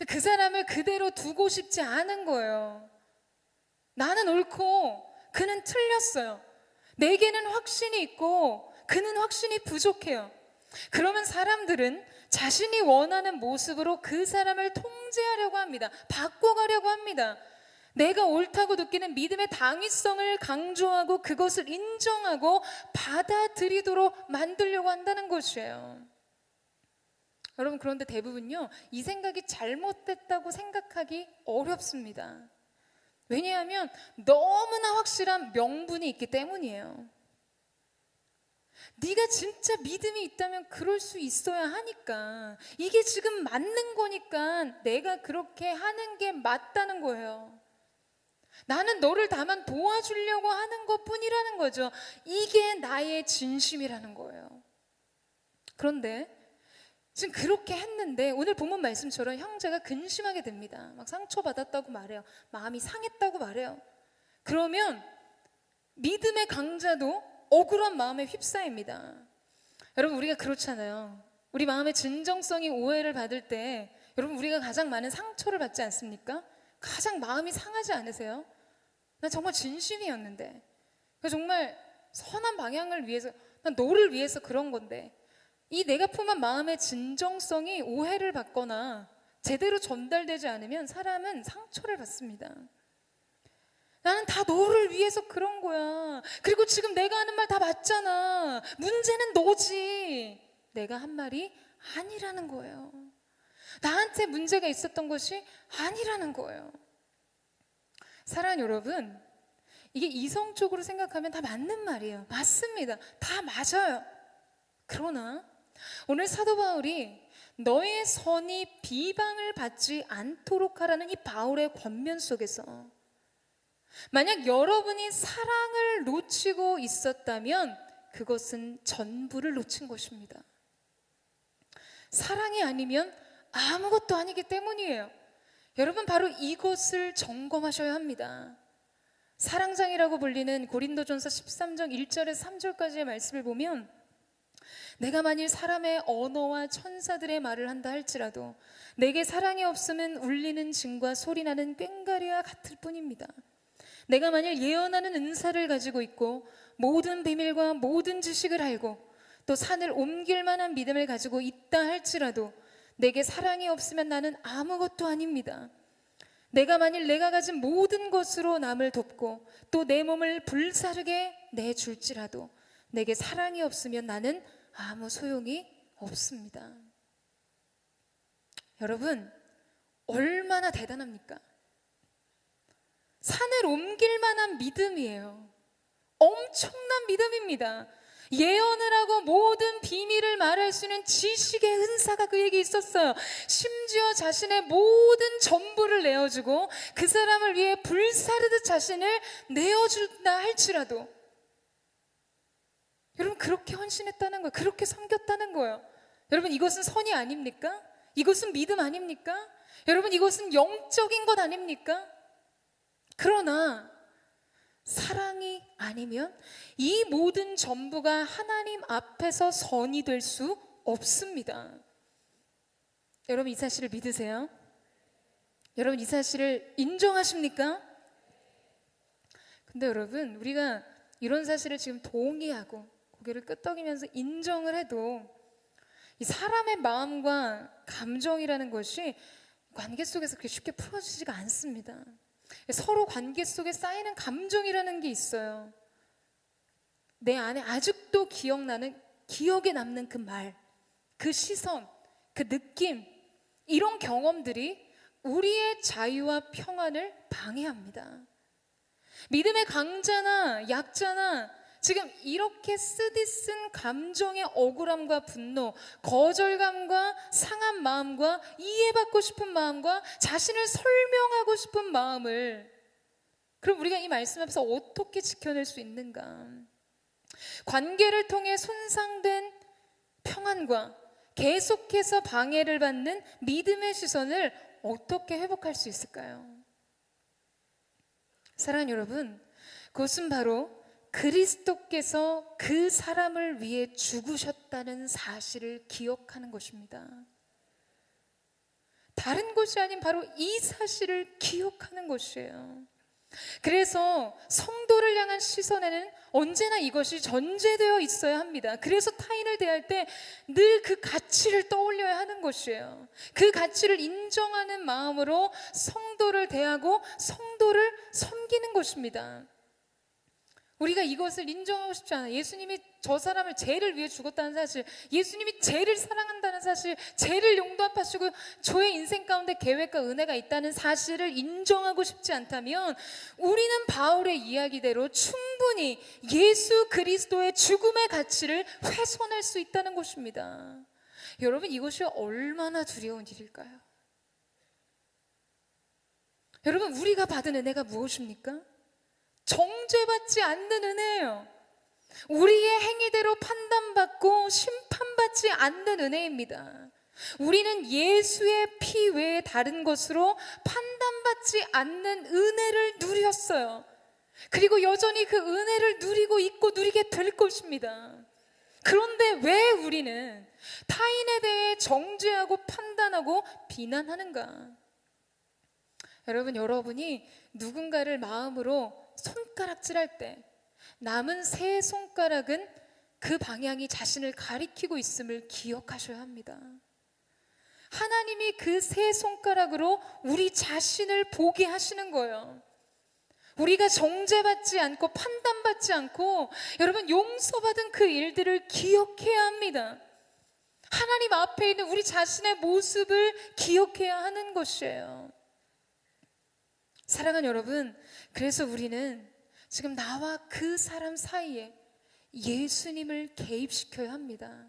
그 사람을 그대로 두고 싶지 않은 거예요. 나는 옳고 그는 틀렸어요. 내게는 확신이 있고 그는 확신이 부족해요. 그러면 사람들은 자신이 원하는 모습으로 그 사람을 통제하려고 합니다. 바꿔가려고 합니다. 내가 옳다고 느끼는 믿음의 당위성을 강조하고 그것을 인정하고 받아들이도록 만들려고 한다는 것이에요. 여러분, 그런데 대부분요, 이 생각이 잘못됐다고 생각하기 어렵습니다. 왜냐하면 너무나 확실한 명분이 있기 때문이에요. 네가 진짜 믿음이 있다면 그럴 수 있어야 하니까, 이게 지금 맞는 거니까 내가 그렇게 하는 게 맞다는 거예요. 나는 너를 다만 도와주려고 하는 것뿐이라는 거죠. 이게 나의 진심이라는 거예요. 그런데 지금 그렇게 했는데 오늘 본문 말씀처럼 형제가 근심하게 됩니다. 막 상처받았다고 말해요. 마음이 상했다고 말해요. 그러면 믿음의 강자도 억울한 마음에 휩싸입니다. 여러분, 우리가 그렇잖아요. 우리 마음의 진정성이 오해를 받을 때 여러분, 우리가 가장 많은 상처를 받지 않습니까? 가장 마음이 상하지 않으세요? 난 정말 진심이었는데, 정말 선한 방향을 위해서, 난 너를 위해서 그런 건데, 이 내가 품은 마음의 진정성이 오해를 받거나 제대로 전달되지 않으면 사람은 상처를 받습니다. 나는 다 너를 위해서 그런 거야. 그리고 지금 내가 하는 말 다 맞잖아. 문제는 너지. 내가 한 말이 아니라는 거예요. 나한테 문제가 있었던 것이 아니라는 거예요. 사랑하는 여러분, 이게 이성적으로 생각하면 다 맞는 말이에요. 맞습니다. 다 맞아요. 그러나 오늘 사도 바울이 너의 선이 비방을 받지 않도록 하라는 이 바울의 권면 속에서, 만약 여러분이 사랑을 놓치고 있었다면 그것은 전부를 놓친 것입니다. 사랑이 아니면 아무것도 아니기 때문이에요. 여러분, 바로 이것을 점검하셔야 합니다. 사랑장이라고 불리는 고린도전서 13장 1절에서 3절까지의 말씀을 보면, 내가 만일 사람의 언어와 천사들의 말을 한다 할지라도 내게 사랑이 없으면 울리는 징과 소리나는 꽹과리와 같을 뿐입니다. 내가 만일 예언하는 은사를 가지고 있고 모든 비밀과 모든 지식을 알고 또 산을 옮길 만한 믿음을 가지고 있다 할지라도 내게 사랑이 없으면 나는 아무것도 아닙니다. 내가 만일 내가 가진 모든 것으로 남을 돕고 또 내 몸을 불사르게 내줄지라도 내게 사랑이 없으면 나는 아무 소용이 없습니다. 여러분, 얼마나 대단합니까? 산을 옮길 만한 믿음이에요. 엄청난 믿음입니다. 예언을 하고 모든 비밀을 말할 수 있는 지식의 은사가 그에게 있었어요. 심지어 자신의 모든 전부를 내어주고 그 사람을 위해 불사르듯 자신을 내어준다 할지라도, 여러분, 그렇게 헌신했다는 거예요. 그렇게 섬겼다는 거예요. 여러분, 이것은 선이 아닙니까? 이것은 믿음 아닙니까? 여러분, 이것은 영적인 것 아닙니까? 그러나 사랑이 아니면 이 모든 전부가 하나님 앞에서 선이 될 수 없습니다. 여러분, 이 사실을 믿으세요? 여러분, 이 사실을 인정하십니까? 근데 여러분, 우리가 이런 사실을 지금 동의하고 고개를 끄덕이면서 인정을 해도 이 사람의 마음과 감정이라는 것이 관계 속에서 그렇게 쉽게 풀어지지가 않습니다. 서로 관계 속에 쌓이는 감정이라는 게 있어요. 내 안에 아직도 기억나는, 기억에 남는 그 말, 그 시선, 그 느낌, 이런 경험들이 우리의 자유와 평안을 방해합니다. 믿음의 강자나 약자나 지금 이렇게 쓰디쓴 감정의 억울함과 분노, 거절감과 상한 마음과 이해받고 싶은 마음과 자신을 설명하고 싶은 마음을, 그럼 우리가 이 말씀 앞에서 어떻게 지켜낼 수 있는가? 관계를 통해 손상된 평안과 계속해서 방해를 받는 믿음의 시선을 어떻게 회복할 수 있을까요? 사랑하는 여러분, 그것은 바로 그리스도께서 그 사람을 위해 죽으셨다는 사실을 기억하는 것입니다. 다른 것이 아닌 바로 이 사실을 기억하는 것이에요. 그래서 성도를 향한 시선에는 언제나 이것이 전제되어 있어야 합니다. 그래서 타인을 대할 때 늘 그 가치를 떠올려야 하는 것이에요. 그 가치를 인정하는 마음으로 성도를 대하고 성도를 섬기는 것입니다. 우리가 이것을 인정하고 싶지 않아요. 예수님이 저 사람을 죄를 위해 죽었다는 사실, 예수님이 죄를 사랑한다는 사실, 죄를 용납하시고 저의 인생 가운데 계획과 은혜가 있다는 사실을 인정하고 싶지 않다면 우리는 바울의 이야기대로 충분히 예수 그리스도의 죽음의 가치를 훼손할 수 있다는 것입니다. 여러분, 이것이 얼마나 두려운 일일까요? 여러분, 우리가 받은 은혜가 무엇입니까? 정죄받지 않는 은혜예요. 우리의 행위대로 판단받고 심판받지 않는 은혜입니다. 우리는 예수의 피 외에 다른 것으로 판단받지 않는 은혜를 누렸어요. 그리고 여전히 그 은혜를 누리고 있고 누리게 될 것입니다. 그런데 왜 우리는 타인에 대해 정죄하고 판단하고 비난하는가? 여러분이 누군가를 마음으로 손가락질할 때 남은 세 손가락은 그 방향이 자신을 가리키고 있음을 기억하셔야 합니다. 하나님이 그 세 손가락으로 우리 자신을 보게 하시는 거예요. 우리가 정죄받지 않고 판단받지 않고 여러분 용서받은 그 일들을 기억해야 합니다. 하나님 앞에 있는 우리 자신의 모습을 기억해야 하는 것이에요. 사랑하는 여러분, 그래서 우리는 지금 나와 그 사람 사이에 예수님을 개입시켜야 합니다.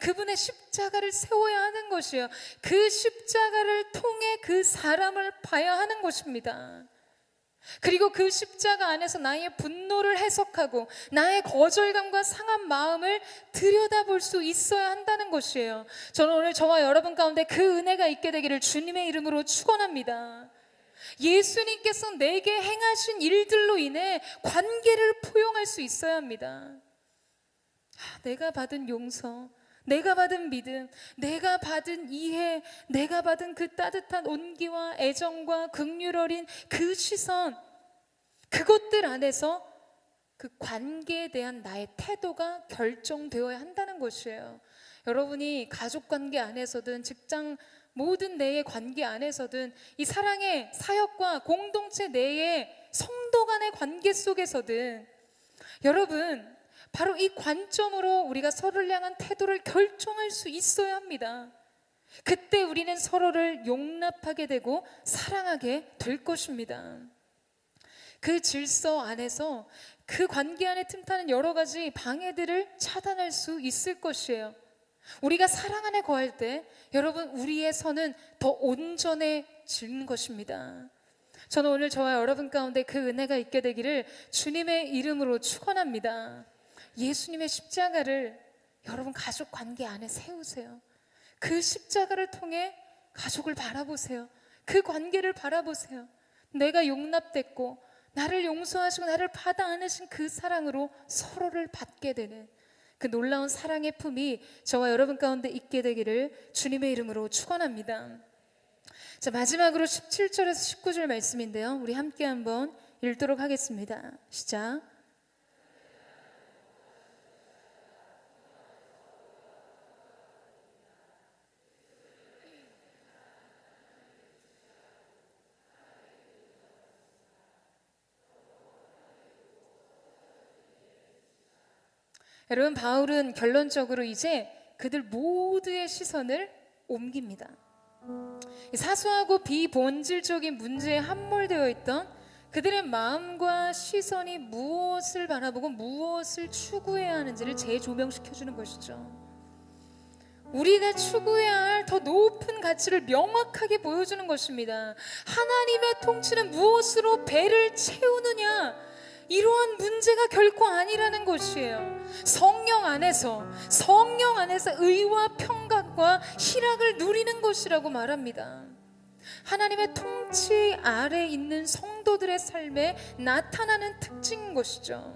그분의 십자가를 세워야 하는 것이에요. 그 십자가를 통해 그 사람을 봐야 하는 것입니다. 그리고 그 십자가 안에서 나의 분노를 해석하고 나의 거절감과 상한 마음을 들여다볼 수 있어야 한다는 것이에요. 저는 오늘 저와 여러분 가운데 그 은혜가 있게 되기를 주님의 이름으로 축원합니다. 예수님께서 내게 행하신 일들로 인해 관계를 포용할 수 있어야 합니다. 내가 받은 용서, 내가 받은 믿음, 내가 받은 이해, 내가 받은 그 따뜻한 온기와 애정과 긍휼 어린 그 시선, 그것들 안에서 그 관계에 대한 나의 태도가 결정되어야 한다는 것이에요. 여러분이 가족관계 안에서든 직장 모든 내의 관계 안에서든 이 사랑의 사역과 공동체 내의 성도 간의 관계 속에서든 여러분 바로 이 관점으로 우리가 서로를 향한 태도를 결정할 수 있어야 합니다. 그때 우리는 서로를 용납하게 되고 사랑하게 될 것입니다. 그 질서 안에서 그 관계 안에 틈타는 여러 가지 방해들을 차단할 수 있을 것이에요. 우리가 사랑 안에 거할 때 여러분 우리의 선은 더 온전해지는 것입니다. 저는 오늘 저와 여러분 가운데 그 은혜가 있게 되기를 주님의 이름으로 축원합니다. 예수님의 십자가를 여러분 가족 관계 안에 세우세요. 그 십자가를 통해 가족을 바라보세요. 그 관계를 바라보세요. 내가 용납됐고 나를 용서하시고 나를 받아 안으신 그 사랑으로 서로를 받게 되는 그 놀라운 사랑의 품이 저와 여러분 가운데 있게 되기를 주님의 이름으로 축원합니다. 자, 마지막으로 17절에서 19절 말씀인데요, 우리 함께 한번 읽도록 하겠습니다. 시작. 여러분, 바울은 결론적으로 이제 그들 모두의 시선을 옮깁니다. 사소하고 비본질적인 문제에 함몰되어 있던 그들의 마음과 시선이 무엇을 바라보고 무엇을 추구해야 하는지를 재조명시켜주는 것이죠. 우리가 추구해야 할 더 높은 가치를 명확하게 보여주는 것입니다. 하나님의 통치는 무엇으로 배를 채우느냐, 이러한 문제가 결코 아니라는 것이에요. 성령 안에서 의와 평강과 희락을 누리는 것이라고 말합니다. 하나님의 통치 아래 있는 성도들의 삶에 나타나는 특징인 것이죠.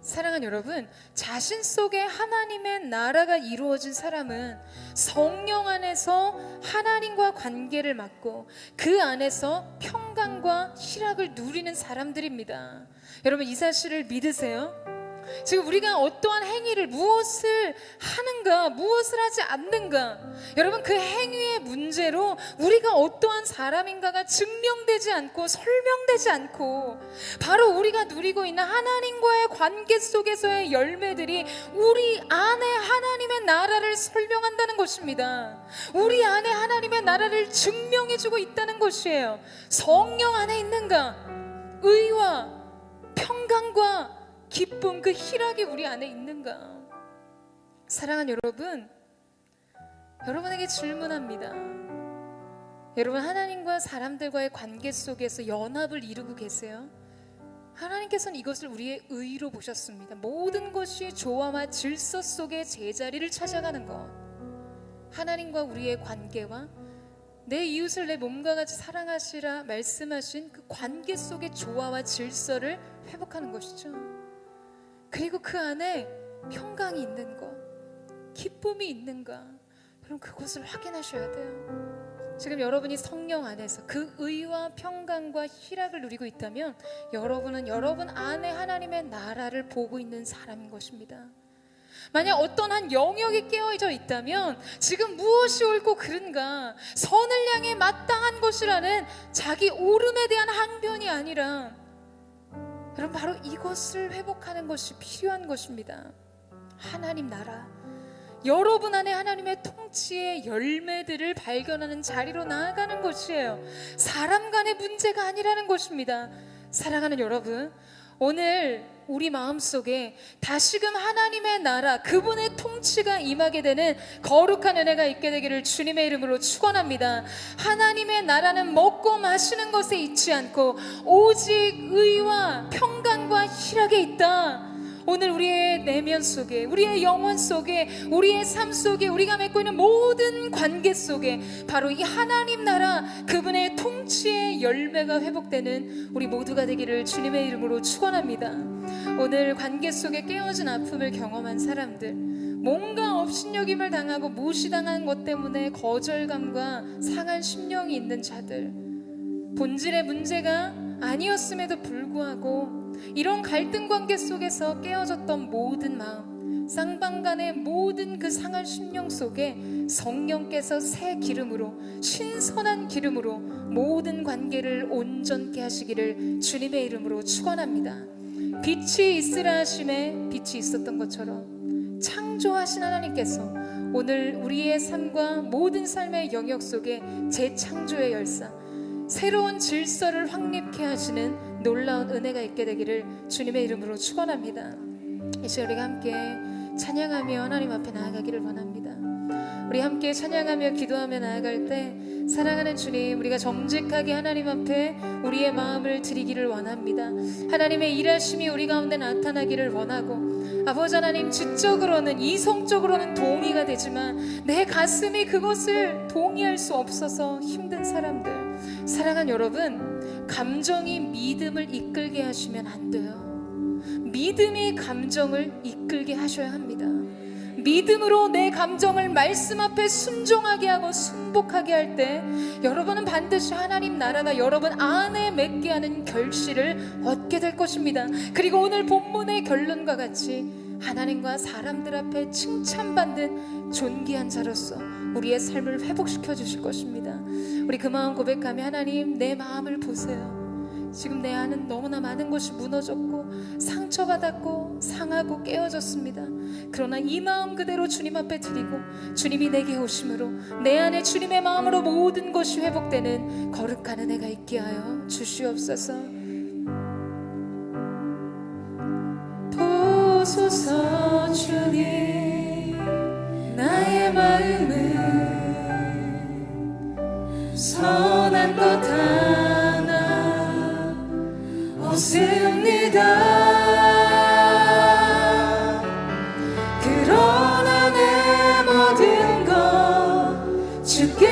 사랑하는 여러분, 자신 속에 하나님의 나라가 이루어진 사람은 성령 안에서 하나님과 관계를 맺고 그 안에서 평강과 희락을 누리는 사람들입니다. 여러분, 이 사실을 믿으세요? 지금 우리가 어떠한 행위를, 무엇을 하는가, 무엇을 하지 않는가, 여러분, 그 행위의 문제로 우리가 어떠한 사람인가가 증명되지 않고 설명되지 않고, 바로 우리가 누리고 있는 하나님과의 관계 속에서의 열매들이 우리 안에 하나님의 나라를 설명한다는 것입니다. 우리 안에 하나님의 나라를 증명해주고 있다는 것이에요. 성령 안에 있는가? 의와 평강과 기쁨, 그 희락이 우리 안에 있는가? 사랑하는 여러분, 여러분에게 질문합니다. 여러분, 하나님과 사람들과의 관계 속에서 연합을 이루고 계세요? 하나님께서는 이것을 우리의 의로 보셨습니다. 모든 것이 조화와 질서 속에 제자리를 찾아가는 것, 하나님과 우리의 관계와 내 이웃을 내 몸과 같이 사랑하시라 말씀하신 그 관계 속의 조화와 질서를 회복하는 것이죠. 그리고 그 안에 평강이 있는 것, 기쁨이 있는가, 여러분, 그것을 확인하셔야 돼요. 지금 여러분이 성령 안에서 그 의와 평강과 희락을 누리고 있다면 여러분은 여러분 안에 하나님의 나라를 보고 있는 사람인 것입니다. 만약 어떤 한 영역이 깨어져 있다면 지금 무엇이 옳고 그른가, 선을 향해 마땅한 것이라는 자기 옳음에 대한 항변이 아니라, 여러분, 바로 이것을 회복하는 것이 필요한 것입니다. 하나님 나라, 여러분 안에 하나님의 통치의 열매들을 발견하는 자리로 나아가는 것이에요. 사람 간의 문제가 아니라는 것입니다. 사랑하는 여러분, 오늘 우리 마음속에 다시금 하나님의 나라, 그분의 통치가 임하게 되는 거룩한 은혜가 있게 되기를 주님의 이름으로 축원합니다. 하나님의 나라는 먹고 마시는 것에 있지 않고 오직 의와 평강과 희락에 있다. 오늘 우리의 내면 속에, 우리의 영혼 속에, 우리의 삶 속에, 우리가 맺고 있는 모든 관계 속에 바로 이 하나님 나라, 그분의 통치의 열매가 회복되는 우리 모두가 되기를 주님의 이름으로 축원합니다. 오늘 관계 속에 깨어진 아픔을 경험한 사람들, 뭔가 업신여김을 당하고 무시당한 것 때문에 거절감과 상한 심령이 있는 자들, 본질의 문제가 아니었음에도 불구하고 이런 갈등 관계 속에서 깨어졌던 모든 마음, 쌍방간의 모든 그 상한 심령 속에 성령께서 새 기름으로, 신선한 기름으로 모든 관계를 온전케 하시기를 주님의 이름으로 축원합니다. 빛이 있으라 하심에 빛이 있었던 것처럼 창조하신 하나님께서 오늘 우리의 삶과 모든 삶의 영역 속에 재창조의 열사, 새로운 질서를 확립케 하시는 놀라운 은혜가 있게 되기를 주님의 이름으로 축원합니다. 이 시간 우리가 함께 찬양하며 하나님 앞에 나아가기를 원합니다. 우리 함께 찬양하며 기도하며 나아갈 때 사랑하는 주님, 우리가 정직하게 하나님 앞에 우리의 마음을 드리기를 원합니다. 하나님의 일하심이 우리 가운데 나타나기를 원하고, 아버지 하나님, 지적으로는, 이성적으로는 동의가 되지만 내 가슴이 그것을 동의할 수 없어서 힘든 사람들, 사랑하는 여러분, 감정이 믿음을 이끌게 하시면 안 돼요. 믿음이 감정을 이끌게 하셔야 합니다. 믿음으로 내 감정을 말씀 앞에 순종하게 하고 순복하게 할 때 여러분은 반드시 하나님 나라가 여러분 안에 맺게 하는 결실을 얻게 될 것입니다. 그리고 오늘 본문의 결론과 같이 하나님과 사람들 앞에 칭찬받는 존귀한 자로서 우리의 삶을 회복시켜 주실 것입니다. 우리 그 마음 고백하며, 하나님, 내 마음을 보세요. 지금 내 안은 너무나 많은 것이 무너졌고 상처받았고 상하고 깨어졌습니다. 그러나 이 마음 그대로 주님 앞에 드리고 주님이 내게 오심으로 내 안에 주님의 마음으로 모든 것이 회복되는 거룩한 은혜가 있게 하여 주시옵소서. 보소서 주님, 나의 마음은 선한 것 하나 없습니다. 그러나 내 모든 것 주께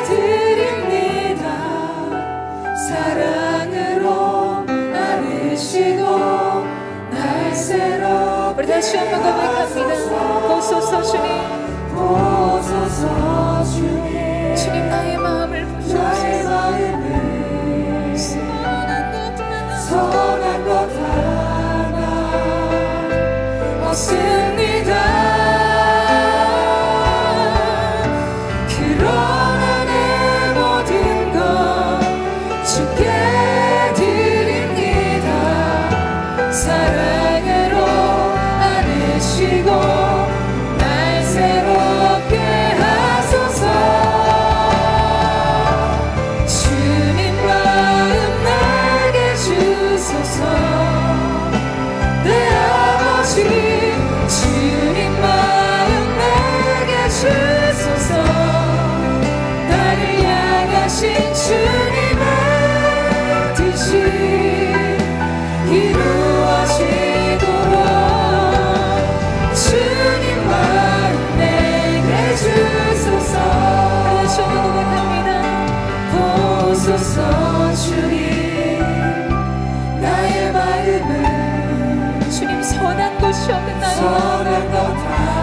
드립니다. 사랑으로 안으시고 날 다시 한번 고백합니다. 보소서 주님, 보소서 주님. 주님 나의 마음을 보소서. 선한 것 하나 없습니다. 그러나 내 모든 것 주께 드립니다. 사랑으로 안으시고 날 새롭게 하소서. 주님 마음 나게 주소서. 내 아버지 주님 마음 나게 주소서. 나를 향하신 주님의 뜻이 이루어지도록 주님 마음 내게 주소서. 다시 한번 고백합니다. 보소서 주님. 나의 마음을 주님 선한 것이 없는 나의 선한 것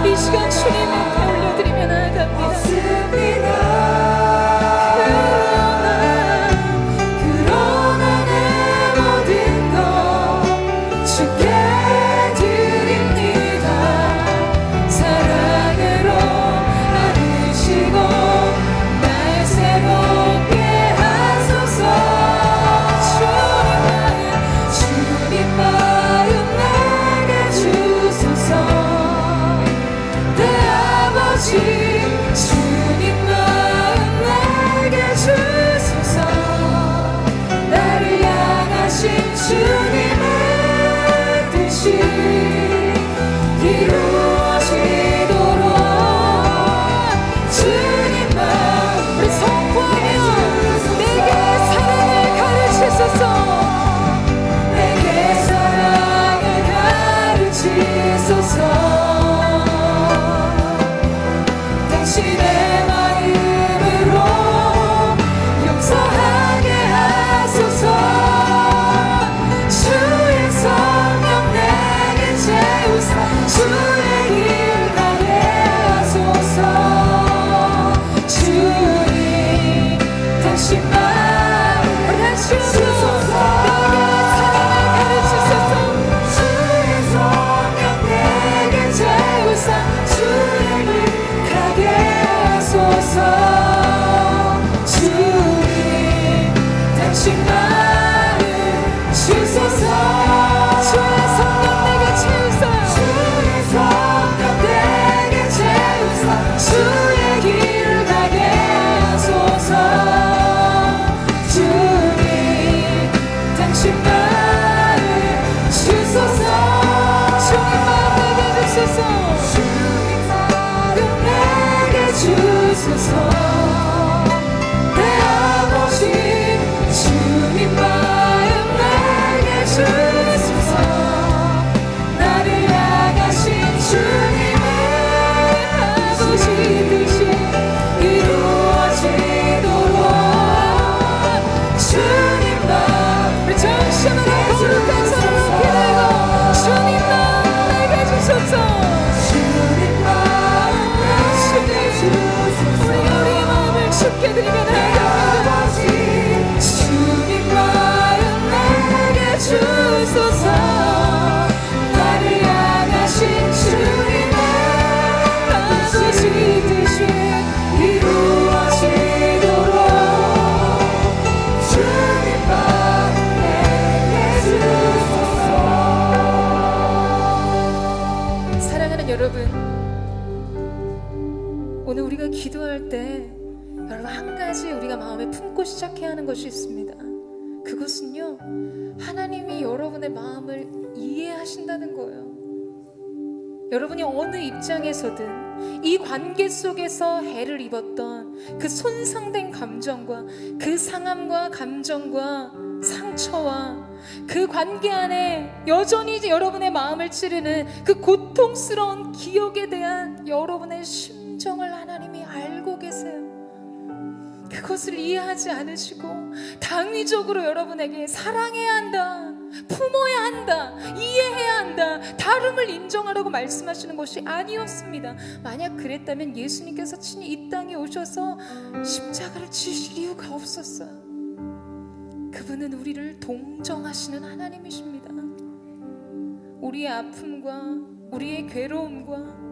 이 시간 주님 앞에 올려드리며 나아갑니다. 없습니다. 그러나 내 모든 것 주께 드립니다. 사랑으로 안으시고 날 새롭게 하소서. 주님 마음 내게 주소서. 내 아버지 주님 마음 내게 주소서. 나를 향하신 주님의 뜻이 이루어지도록 주님 마음 우리 선포하며 내게 사랑을 가르치소서. 내게 사랑을 가르치소서. 당신의 마음으로 용서하게 하소서. 주의 성령 내게 채우사 주의 길 가게 하소서. 주님 당신 마음 주소서. 주의 성령 내게 채우사 주의 길 가게 하소서. 주님 당신 마음 주소서. 주의 성령 내게 채우사. 주의 성령 내게 채우사 주의 길 가게 하소서. 주님 당신 마음 주소서. 주님 마음 내게 주소서. 주님 마음 내게 주소서. 내 아버지 주님 마음 내게 주소서. 나를 향하신 주님의 아버지 뜻이 이루어지도록 주님 마음 우리 전심으로 거룩한 손을 높이 들고 주님 마음 내게 주소서. 주님 마음 내게 주소서. 우리 마음을 주께 드리며 내 나아갑니다. 아버지 주님 마음 내게 주소서. 나를 향하신 주님의 아버지 뜻이 이루어지도록 주님 마음 내게 주소서. 사랑하는 여러분, 오늘 우리가 기도할 때 여러분 한 가지 우리가 마음에 품고 시작해야 하는 것이 있습니다. 그것은요, 하나님이 여러분의 마음을 이해하신다는 거예요. 여러분이 어느 입장에서든 이 관계 속에서 해를 입었던 그 손상된 감정과 그 상함과 감정과 상처와 그 관계 안에 여전히 여러분의 마음을 찌르는 그 고통스러운 기억에 대한 여러분의 심정을 하나님이 알고 계세요. 그것을 이해하지 않으시고 당위적으로 여러분에게 사랑해야 한다, 품어야 한다, 이해해야 한다, 다름을 인정하라고 말씀하시는 것이 아니었습니다. 만약 그랬다면 예수님께서 친히 이 땅에 오셔서 십자가를 지실 이유가 없었어요. 그분은 우리를 동정하시는 하나님이십니다. 우리의 아픔과 우리의 괴로움과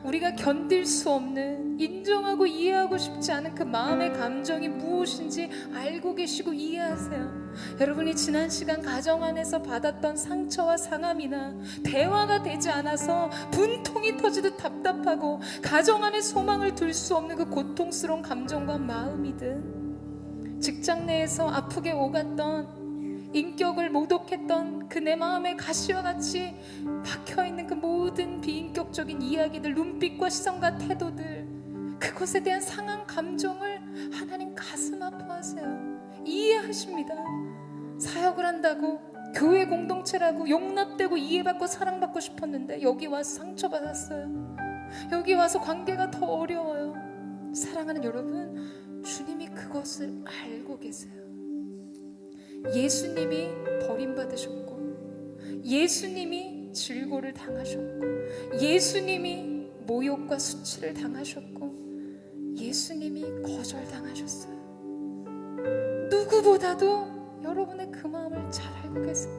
우리가 견딜 수 없는, 인정하고 이해하고 싶지 않은 그 마음의 감정이 무엇인지 알고 계시고 이해하세요. 여러분이 지난 시간 가정 안에서 받았던 상처와 상함이나 대화가 되지 않아서 분통이 터지듯 답답하고 가정 안에 소망을 둘 수 없는 그 고통스러운 감정과 마음이든, 직장 내에서 아프게 오갔던, 인격을 모독했던 그 내 마음의 가시와 같이 박혀있는 그 모든 비인격적인 이야기들, 눈빛과 시선과 태도들, 그것에 대한 상한 감정을 하나님 가슴 아파하세요. 이해하십니다. 사역을 한다고, 교회 공동체라고 용납되고 이해받고 사랑받고 싶었는데 여기 와서 상처받았어요. 여기 와서 관계가 더 어려워요. 사랑하는 여러분, 주님이 그것을 알고 계세요. 예수님이 버림받으셨고, 예수님이 질고를 당하셨고, 예수님이 모욕과 수치를 당하셨고, 예수님이 거절당하셨어요. 누구보다도 여러분의 그 마음을 잘 알고 계세요.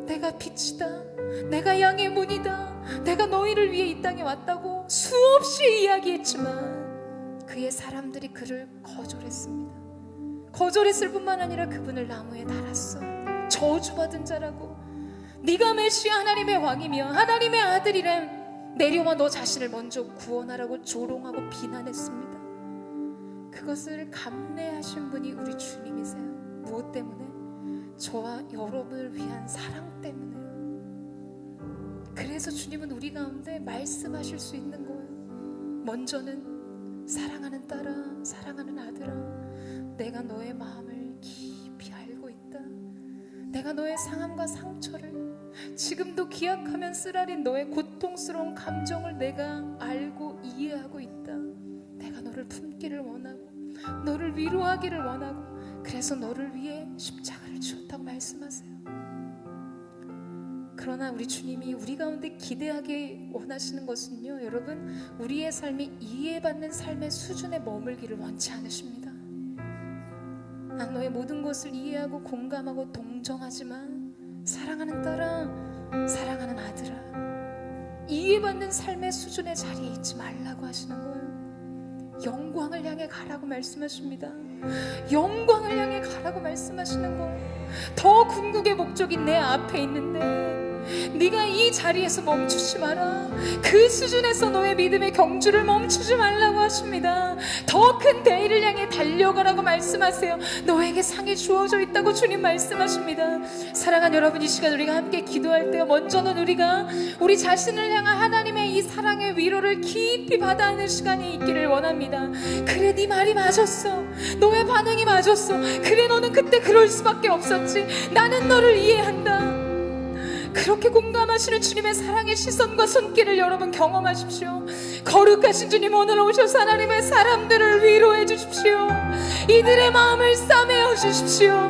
내가 빛이다, 내가 양의 문이다, 내가 너희를 위해 이 땅에 왔다고 수없이 이야기했지만 그의 사람들이 그를 거절했습니다. 거절했을 뿐만 아니라 그분을 나무에 달았어. 저주받은 자라고, 네가 메시아 하나님의 왕이며 하나님의 아들이래, 내려와 너 자신을 먼저 구원하라고 조롱하고 비난했습니다. 그것을 감내하신 분이 우리 주님이세요. 무엇 때문에? 저와 여러분을 위한 사랑 때문에요. 그래서 주님은 우리 가운데 말씀하실 수 있는 거예요. 먼저는 사랑하는 딸아, 사랑하는 아들아, 내가 너의 마음을 깊이 알고 있다. 내가 너의 상함과 상처를, 지금도 기약하면 쓰라린 너의 고통스러운 감정을 내가 알고 이해하고 있다. 내가 너를 품기를 원하고 너를 위로하기를 원하고, 그래서 너를 위해 십자가를 지었다고 말씀하세요. 그러나 우리 주님이 우리 가운데 기대하게 원하시는 것은요, 여러분, 우리의 삶이 이해받는 삶의 수준에 머물기를 원치 않으십니다. 난 너의 모든 것을 이해하고 공감하고 동정하지만 사랑하는 딸아, 사랑하는 아들아, 이해받는 삶의 수준의 자리에 있지 말라고 하시는 거예요. 영광을 향해 가라고 말씀하십니다. 영광을 향해 가라고 말씀하시는 거예요. 더 궁극의 목적이 내 앞에 있는데 네가 이 자리에서 멈추지 마라. 그 수준에서 너의 믿음의 경주를 멈추지 말라고 하십니다. 더 큰 대의를 향해 달려가라고 말씀하세요. 너에게 상이 주어져 있다고 주님 말씀하십니다. 사랑하는 여러분, 이 시간 우리가 함께 기도할 때 먼저는 우리가 우리 자신을 향한 하나님의 이 사랑의 위로를 깊이 받아하는 시간이 있기를 원합니다. 그래, 네 말이 맞았어. 너의 반응이 맞았어. 그래, 너는 그때 그럴 수밖에 없었지. 나는 너를 이해한다. 그렇게 공감하시는 주님의 사랑의 시선과 손길을 여러분 경험하십시오. 거룩하신 주님, 오늘 오셔서 하나님의 사람들을 위로해 주십시오. 이들의 마음을 싸매어 주십시오.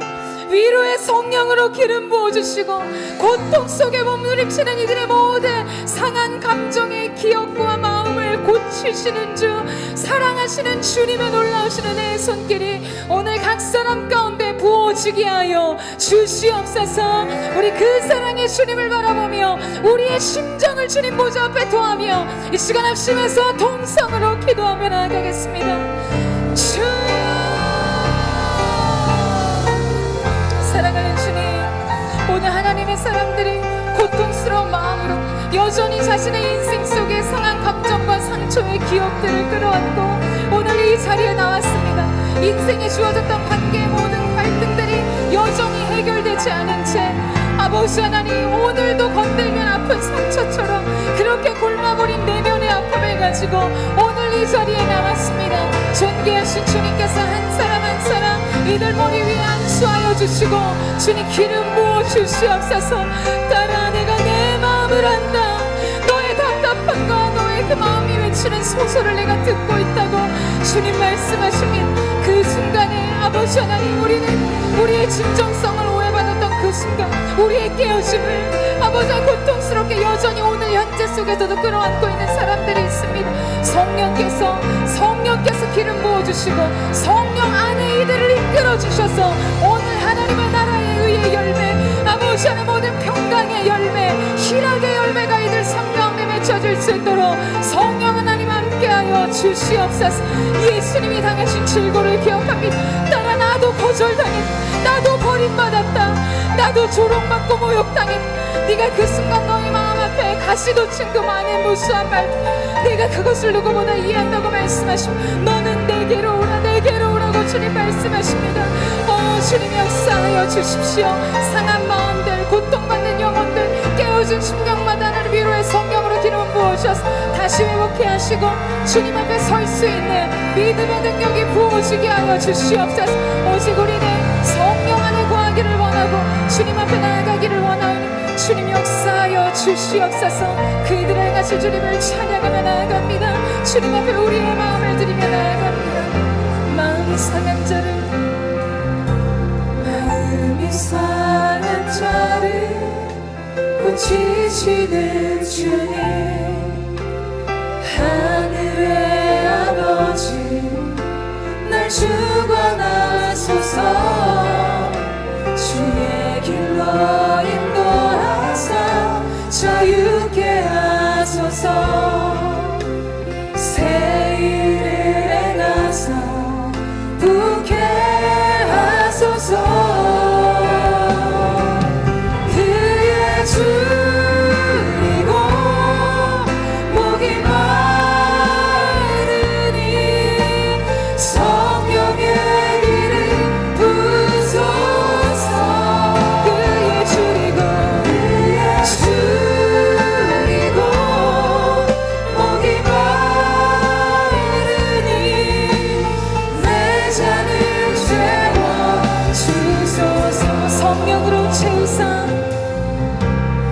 위로의 성령으로 기름 부어주시고, 고통 속에 몸부림치는 이들의 모든 상한 감정의 기억과 마음을 고치시는 주, 사랑하시는 주님의 놀라우신 은혜의 손길이 오늘 각 사람 가운데 부어지게 하여 주시옵소서. 우리 그 사랑의 주님을 바라보며 우리의 심정을 주님 보좌 앞에 토하며 이 시간 합심해서 동성으로 기도하며 나아가겠습니다. 주여, 사랑하는 주님, 오늘 하나님의 사람들이 고통스러운 마음으로 여전히 자신의 인생 속에 상한 감정과 상처의 기억들을 끌어안고 오늘 이 자리에 나왔습니다. 인생에 주어졌던 관계의 모든 갈등들이 여전히 해결되지 않은 채 아버지 하나님, 오늘도 건들면 아픈 상처처럼 그렇게 골마버린 내면의 아픔을 가지고 오늘 이 자리에 나왔습니다. 존귀하신 주님께서 한 사람 한 사람 이들 머리 위에 안수하여 주시고 주님 기름 부어 주시옵소서. 딸아, 내가 내 마음을 안다. 너의 답답함과 너의 그 마음이 외치는 소설을 내가 듣고 있다고 주님 말씀하시면 그 순간에 아버지 하나님, 우리는 우리의 진정성을 오해받았던 그 순간, 우리의 깨어짐을 아버지 고통스럽게 여전히 오늘 현재 속에서도 끌어안고 있는 사람들이 있습니다. 성령께서 기름 부어주시고 성령 안에 이들을 이끌어주셔서 오늘 하나님의 나라의 의의 열매, 아버지 안의 모든 평강의 열매, 희락의 열매가 이들 삶 가운데 맺혀질 수 있도록 성령 하나님 함께하여 주시옵소서. 예수님이 당하신 질고를 기억합니다. 따라 나도 거절당했다, 나도 버림받았다, 나도 조롱받고 모욕당했다. 네가 그 순간 너희 마음 앞에 가시돋친 그 많은 무수한 말, 내가 그것을 누구보다 이해한다고 말씀하시면 너는 내게로 오라, 내게로 오라고 주님 말씀하십니다. 주님 역사하여 주십시오. 상한 마음들, 고통받는 영혼들, 깨어진 심령마다 하나님 위로의 성령으로 기름 부어주셔서 다시 회복해 하시고 주님 앞에 설 수 있는 믿음의 능력이 부어지게 하여 주시옵소서. 오직 우리는 성령 안에 거하기를 원하고 주님 앞에 나아가기를 원하오니 주님 역사하여 주시옵소서. 그들을 행하실 주님을 찬양하며 나아갑니다. 주님 앞에 우리의 마음을 드리며 나아갑니다. 마음이 상한 자를, 마음이 상한 자를 고치시는 주님, 하늘의 아버지 날 주관하소서. 주의 길로 인도하사 자유케 하소서. 새 일을 행하사 부게 하소서. 그의 줄이고 목이 마르니 성령의 길을 부소서. 그의 줄이고 목이 마르니 내 잔을 채워 주소서. 성령으로 채우사,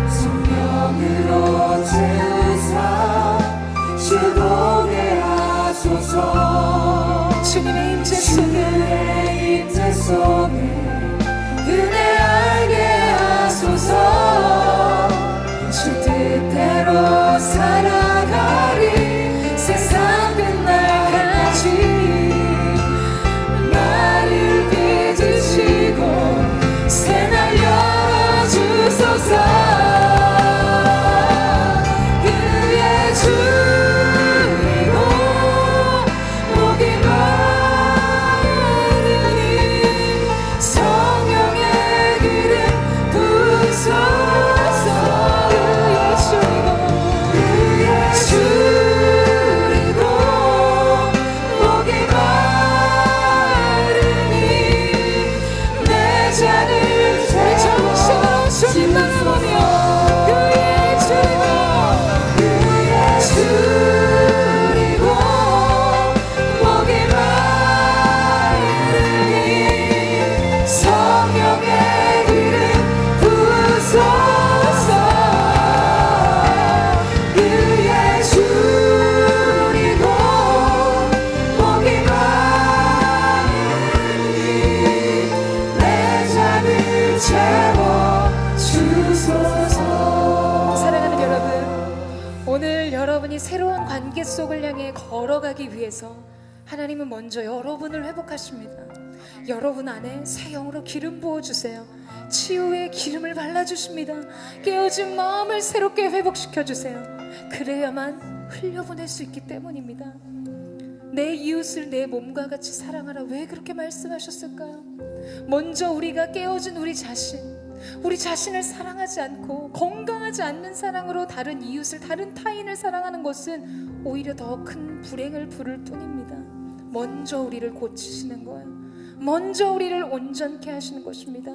성령으로 채우사 주보게 하소서. 주님의 임재 속에 은혜 알게 하소서. 주 뜻대로 살아가리 세상 끝날까지. 나를 빚으시고 새날 열어주소서. 그의 줄이고 목이 마르니 성령의 길을 부소서. 그의 줄이고 목이 마르니 내 잔을 정신으로 주님 바라보며 그의 줄이고 목이 마르니 성령의 길을 부소서. 그의 줄이고 목이 마르니 내 잔을 채워 주소서. 사랑하는 여러분, 오늘 여러분이 새로운 관계 속을 향해 걸어가기 위해서 하나님은 먼저 여러분을 회복하십니다. 여러분 안에 새 영으로 기름 부어주세요. 치유의 기름을 발라주십니다. 깨어진 마음을 새롭게 회복시켜주세요. 그래야만 흘려보낼 수 있기 때문입니다. 내 이웃을 내 몸과 같이 사랑하라, 왜 그렇게 말씀하셨을까요? 먼저 우리가 깨어진 우리 자신을 사랑하지 않고 건강하지 않는 사랑으로 다른 이웃을, 다른 타인을 사랑하는 것은 오히려 더 큰 불행을 부를 뿐입니다. 먼저 우리를 고치시는 거예요. 먼저 우리를 온전케 하시는 것입니다.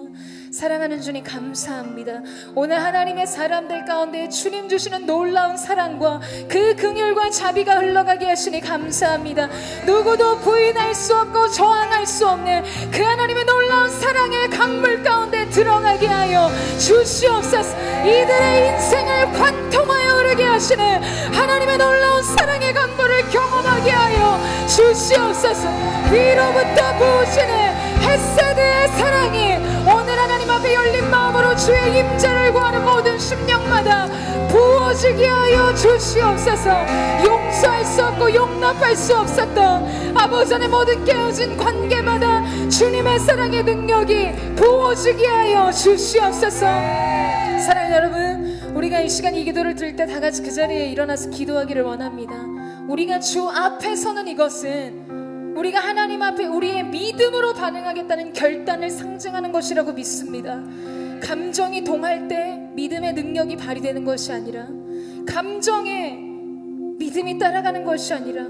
사랑하는 주님 감사합니다. 오늘 하나님의 사람들 가운데 주님 주시는 놀라운 사랑과 그 긍휼과 자비가 흘러가게 하시니 감사합니다. 누구도 부인할 수 없고 저항할 수 없는 그 하나님의 놀라운 사랑의 강물 가운데 들어가게 하여 주시옵소서. 이들의 인생을 관통하여 흐르게 하시는 하나님의 놀라운 사랑의 강물을 경험하게 하여 주시옵소서. 위로부터 부으시는 햇세드의 사랑이 오늘 하나님 앞에 열린 마음으로 주의 임재를 구하는 모든 심령마다 부어지게 하여 주시옵소서. 용서할 수 없고 용납할 수 없었던 아버지 안에 모든 깨어진 관계마다 주님의 사랑의 능력이 부어지게 하여 주시옵소서. 사랑하는 여러분, 우리가 이 시간 이 기도를 드릴 때 다 같이 그 자리에 일어나서 기도하기를 원합니다. 우리가 주 앞에 서는 이것은 우리가 하나님 앞에 우리의 믿음으로 반응하겠다는 결단을 상징하는 것이라고 믿습니다. 감정이 동할 때 믿음의 능력이 발휘되는 것이 아니라, 감정에 믿음이 따라가는 것이 아니라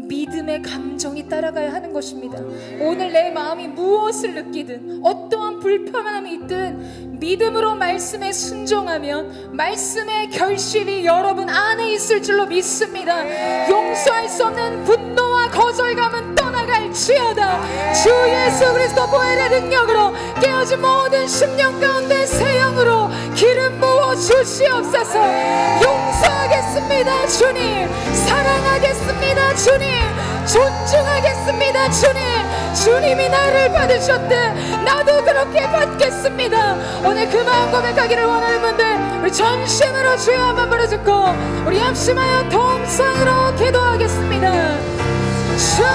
믿음의 감정이 따라가야 하는 것입니다. 오늘 내 마음이 무엇을 느끼든 어떠한 불편함이 있든 믿음으로 말씀에 순종하면 말씀의 결실이 여러분 안에 있을 줄로 믿습니다. 용서할 수 없는 분노와 거절감은 떠나갈지어다. 주 예수 그리스도 보혈의 능력으로 깨어진 모든 심령 가운데 새 영으로 기름 부어 주시옵소서. 용서하겠습니다 주님, 사랑하겠습니다 주님, 존중하겠습니다 주님. 주님이 나를 받으셨듯 나도 그렇게 받겠습니다. 오늘 그 마음 고백하기를 원하는 분들, 우리 전심으로 주여 한번 부르짖고 우리 합심하여 동성으로 기도하겠습니다. 주여,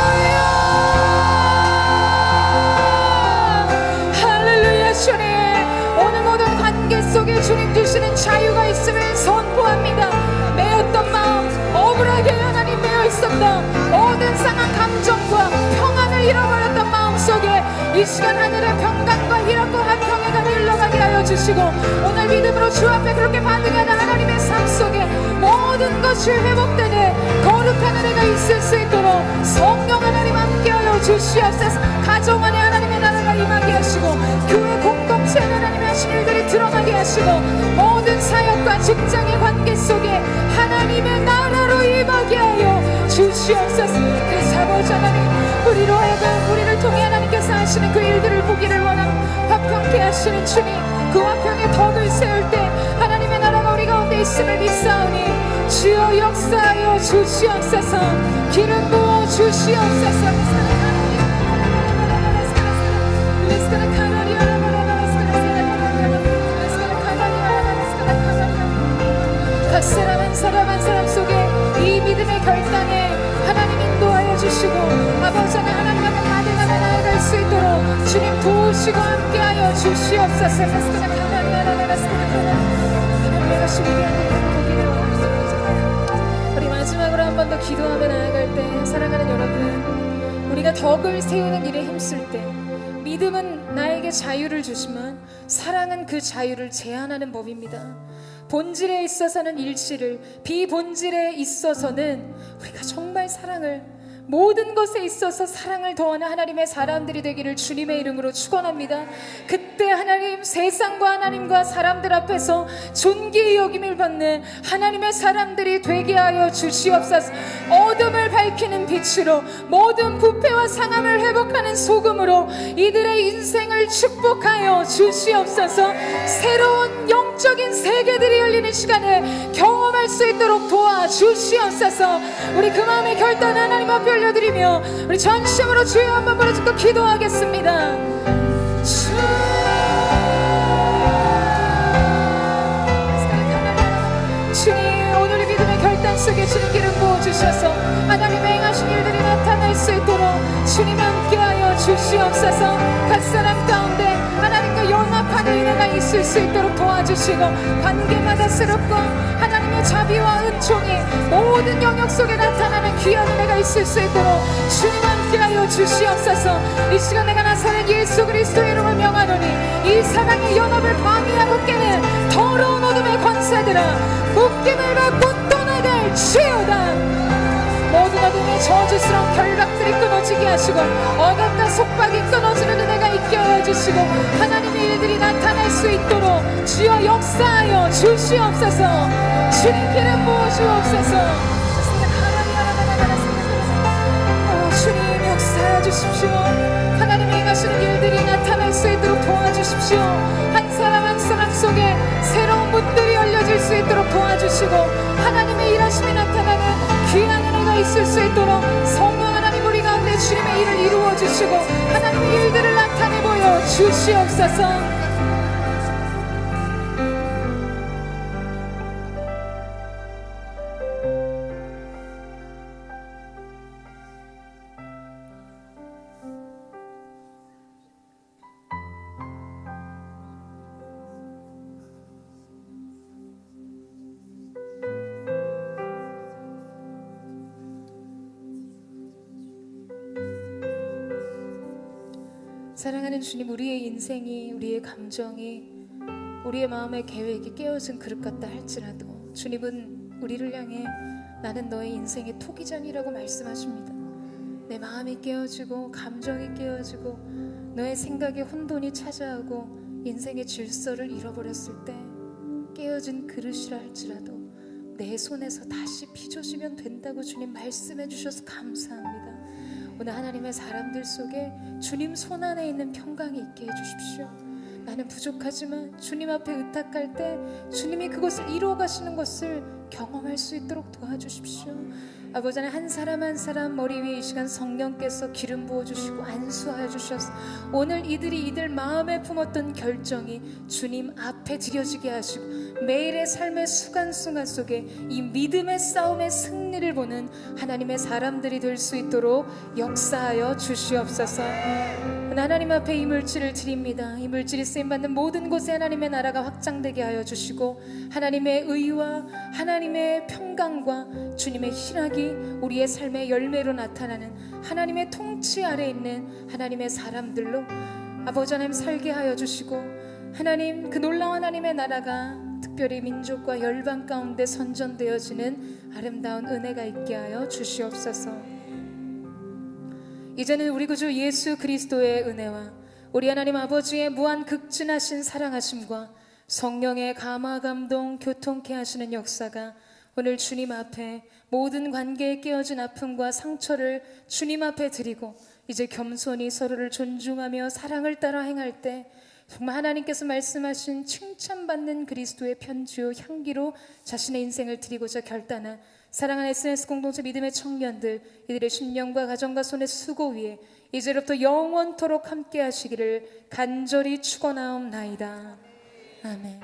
할렐루야. 주님, 오늘 모든 관계 속에 주님 주시는 자유가 있음을 선포합니다. 매였던 마음, 억울하게 하나님 매여 있었던 모든 상한 감정과 평안을 잃어버렸던 마음 속에 이 시간 하늘의 평강과 희락과 화평회가 흘러가게 하여 주시고, 오늘 믿음으로 주 앞에 그렇게 반응하는 하나님의 삶 속에 모든 것이 회복되는 거룩한 은혜가 있을 수 있도록 성령 하나님 함께하여 주시옵소서. 가정 안에 하나님의 나라가 임하게 하시고, 교회 공동체 안에 하나님의 하신 일들이 드러나게 하시고, 모든 사역과 직장의 관계 속에 하나님의 나라로 임하게 하여 주시옵소서. 그래서 아버지 하나님, 우리로 하여금 우리를 통해 하나님께서 하시는 그 일들을 보기를 원하고 화평케 하시는 주님, 그 화평의 덕을 세울 때 하나님의 나라가 우리 가운데 있음을 믿사오니 주여 역사하여 주시옵소서. 기름 부어 주시옵소서. 각 사람 한 사람 한 사람 속에 이 믿음의 결단에 하나님 인도하여 주시고, 아버지 하나님 앞에 반응하며 나아갈 수 있도록 주님 도우시고 함께하여 주시옵소서. 우리 마지막으로 한 번 더 기도하며 나아갈 때, 사랑하는 여러분, 우리가 덕을 세우는 일에 힘쓸 때 믿음은 나에게 자유를 주지만 사랑은 그 자유를 제한하는 법입니다. 본질에 있어서는 일치를, 비본질에 있어서는 우리가 정말 사랑을, 모든 것에 있어서 사랑을 더하는 하나님의 사람들이 되기를 주님의 이름으로 축원합니다. 그때 하나님, 세상과 하나님과 사람들 앞에서 존귀의 여김을 받는 하나님의 사람들이 되게 하여 주시옵소서. 어둠을 밝히는 빛으로, 모든 부패와 상함을 회복하는 소금으로 이들의 인생을 축복하여 주시옵소서. 새로운 영적인 세계들이 열리는 시간을 경험할 수 있도록 도와주시옵소서. 우리 그 마음의 결단 하나님 앞에 올려드리며 우리 전심으로 주여 한번 부르짖고 기도하겠습니다. 주님, 오늘의 믿음의 결단 속에 주님 기름 부어주셔서 하나님의 행하신 일들이 나타날 수 있도록 주님 함께하여 주시옵소서. 각 사람 가운데 하나님과 연합하는 은혜가 있을 수 있도록 도와주시고, 관계마다 새롭고 하나님의 자비와 은총이 모든 영역 속에 나타나는 귀한 은혜가 있을 수 있도록 주님 함께하여 주시옵소서. 이 시간 내가 나사렛 예수 그리스도의 이름을 명하노니 이 사랑의 연합을 방해하고 깨는 더러운 어둠의 권세들아, 묶임을 받고 떠나갈지어다. 모든 어둠의 저주스러운 결박들이 끊어지게 하시고, 억압과 속박이 끊어지는 은혜가 있게 하여 주시고, 하나님의 일들이 나타날 수 있도록 주여 역사하여 주시옵소서. 주님 기름 부어주옵소서. 주님 역사하여 주십시오. 하나님의 행하시는 일들이 나타날 수 있도록 도와주십시오. 한 사람 한 사람 속에 새로운 문들이 열려질 수 있도록 도와주시고, 하나님의 일하심이 나타나는 귀한 은혜가 있을 수 있도록 성령 하나님 우리 가운데 주님의 일을 이루어 주시고 하나님의 일들을 나타내 보여 주시옵소서. 사랑하는 주님, 우리의 인생이, 우리의 감정이, 우리의 마음의 계획이 깨어진 그릇 같다 할지라도 주님은 우리를 향해 나는 너의 인생의 토기장이라고 말씀하십니다. 내 마음이 깨어지고 감정이 깨어지고 너의 생각에 혼돈이 찾아오고 인생의 질서를 잃어버렸을 때 깨어진 그릇이라 할지라도 내 손에서 다시 빚어지면 된다고 주님 말씀해 주셔서 감사합니다. 오늘 하나님의 사람들 속에 주님 손 안에 있는 평강이 있게 해주십시오. 나는 부족하지만 주님 앞에 의탁할 때 주님이 그것을 이루어 가시는 것을 경험할 수 있도록 도와주십시오. 아버지 하나님, 한 사람 한 사람 머리 위에 이 시간 성령께서 기름 부어주시고 안수하여 주셔서 오늘 이들 마음에 품었던 결정이 주님 앞에 드려지게 하시고 매일의 삶의 순간순간 속에 이 믿음의 싸움의 승리를 보는 하나님의 사람들이 될 수 있도록 역사하여 주시옵소서. 하나님 앞에 이 물질을 드립니다. 이 물질이 쓰임받는 모든 곳에 하나님의 나라가 확장되게 하여 주시고 하나님의 의와 하나님의 평강과 주님의 희락이 우리의 삶의 열매로 나타나는 하나님의 통치 아래 있는 하나님의 사람들로 아버지 하나님 살게 하여 주시고 하나님, 그 놀라운 하나님의 나라가 특별히 민족과 열방 가운데 선전되어지는 아름다운 은혜가 있게 하여 주시옵소서. 이제는 우리 구주 예수 그리스도의 은혜와 우리 하나님 아버지의 무한 극진하신 사랑하심과 성령의 감화 감동 교통케 하시는 역사가 오늘 주님 앞에 모든 관계에 깨어진 아픔과 상처를 주님 앞에 드리고 이제 겸손히 서로를 존중하며 사랑을 따라 행할 때 정말 하나님께서 말씀하신 칭찬받는 그리스도의 편지요 향기로 자신의 인생을 드리고자 결단한 사랑하는 SNS 공동체 믿음의 청년들, 이들의 신령과 가정과 손의 수고 위에 이제로부터 영원토록 함께 하시기를 간절히 축원하옵나이다. 아멘.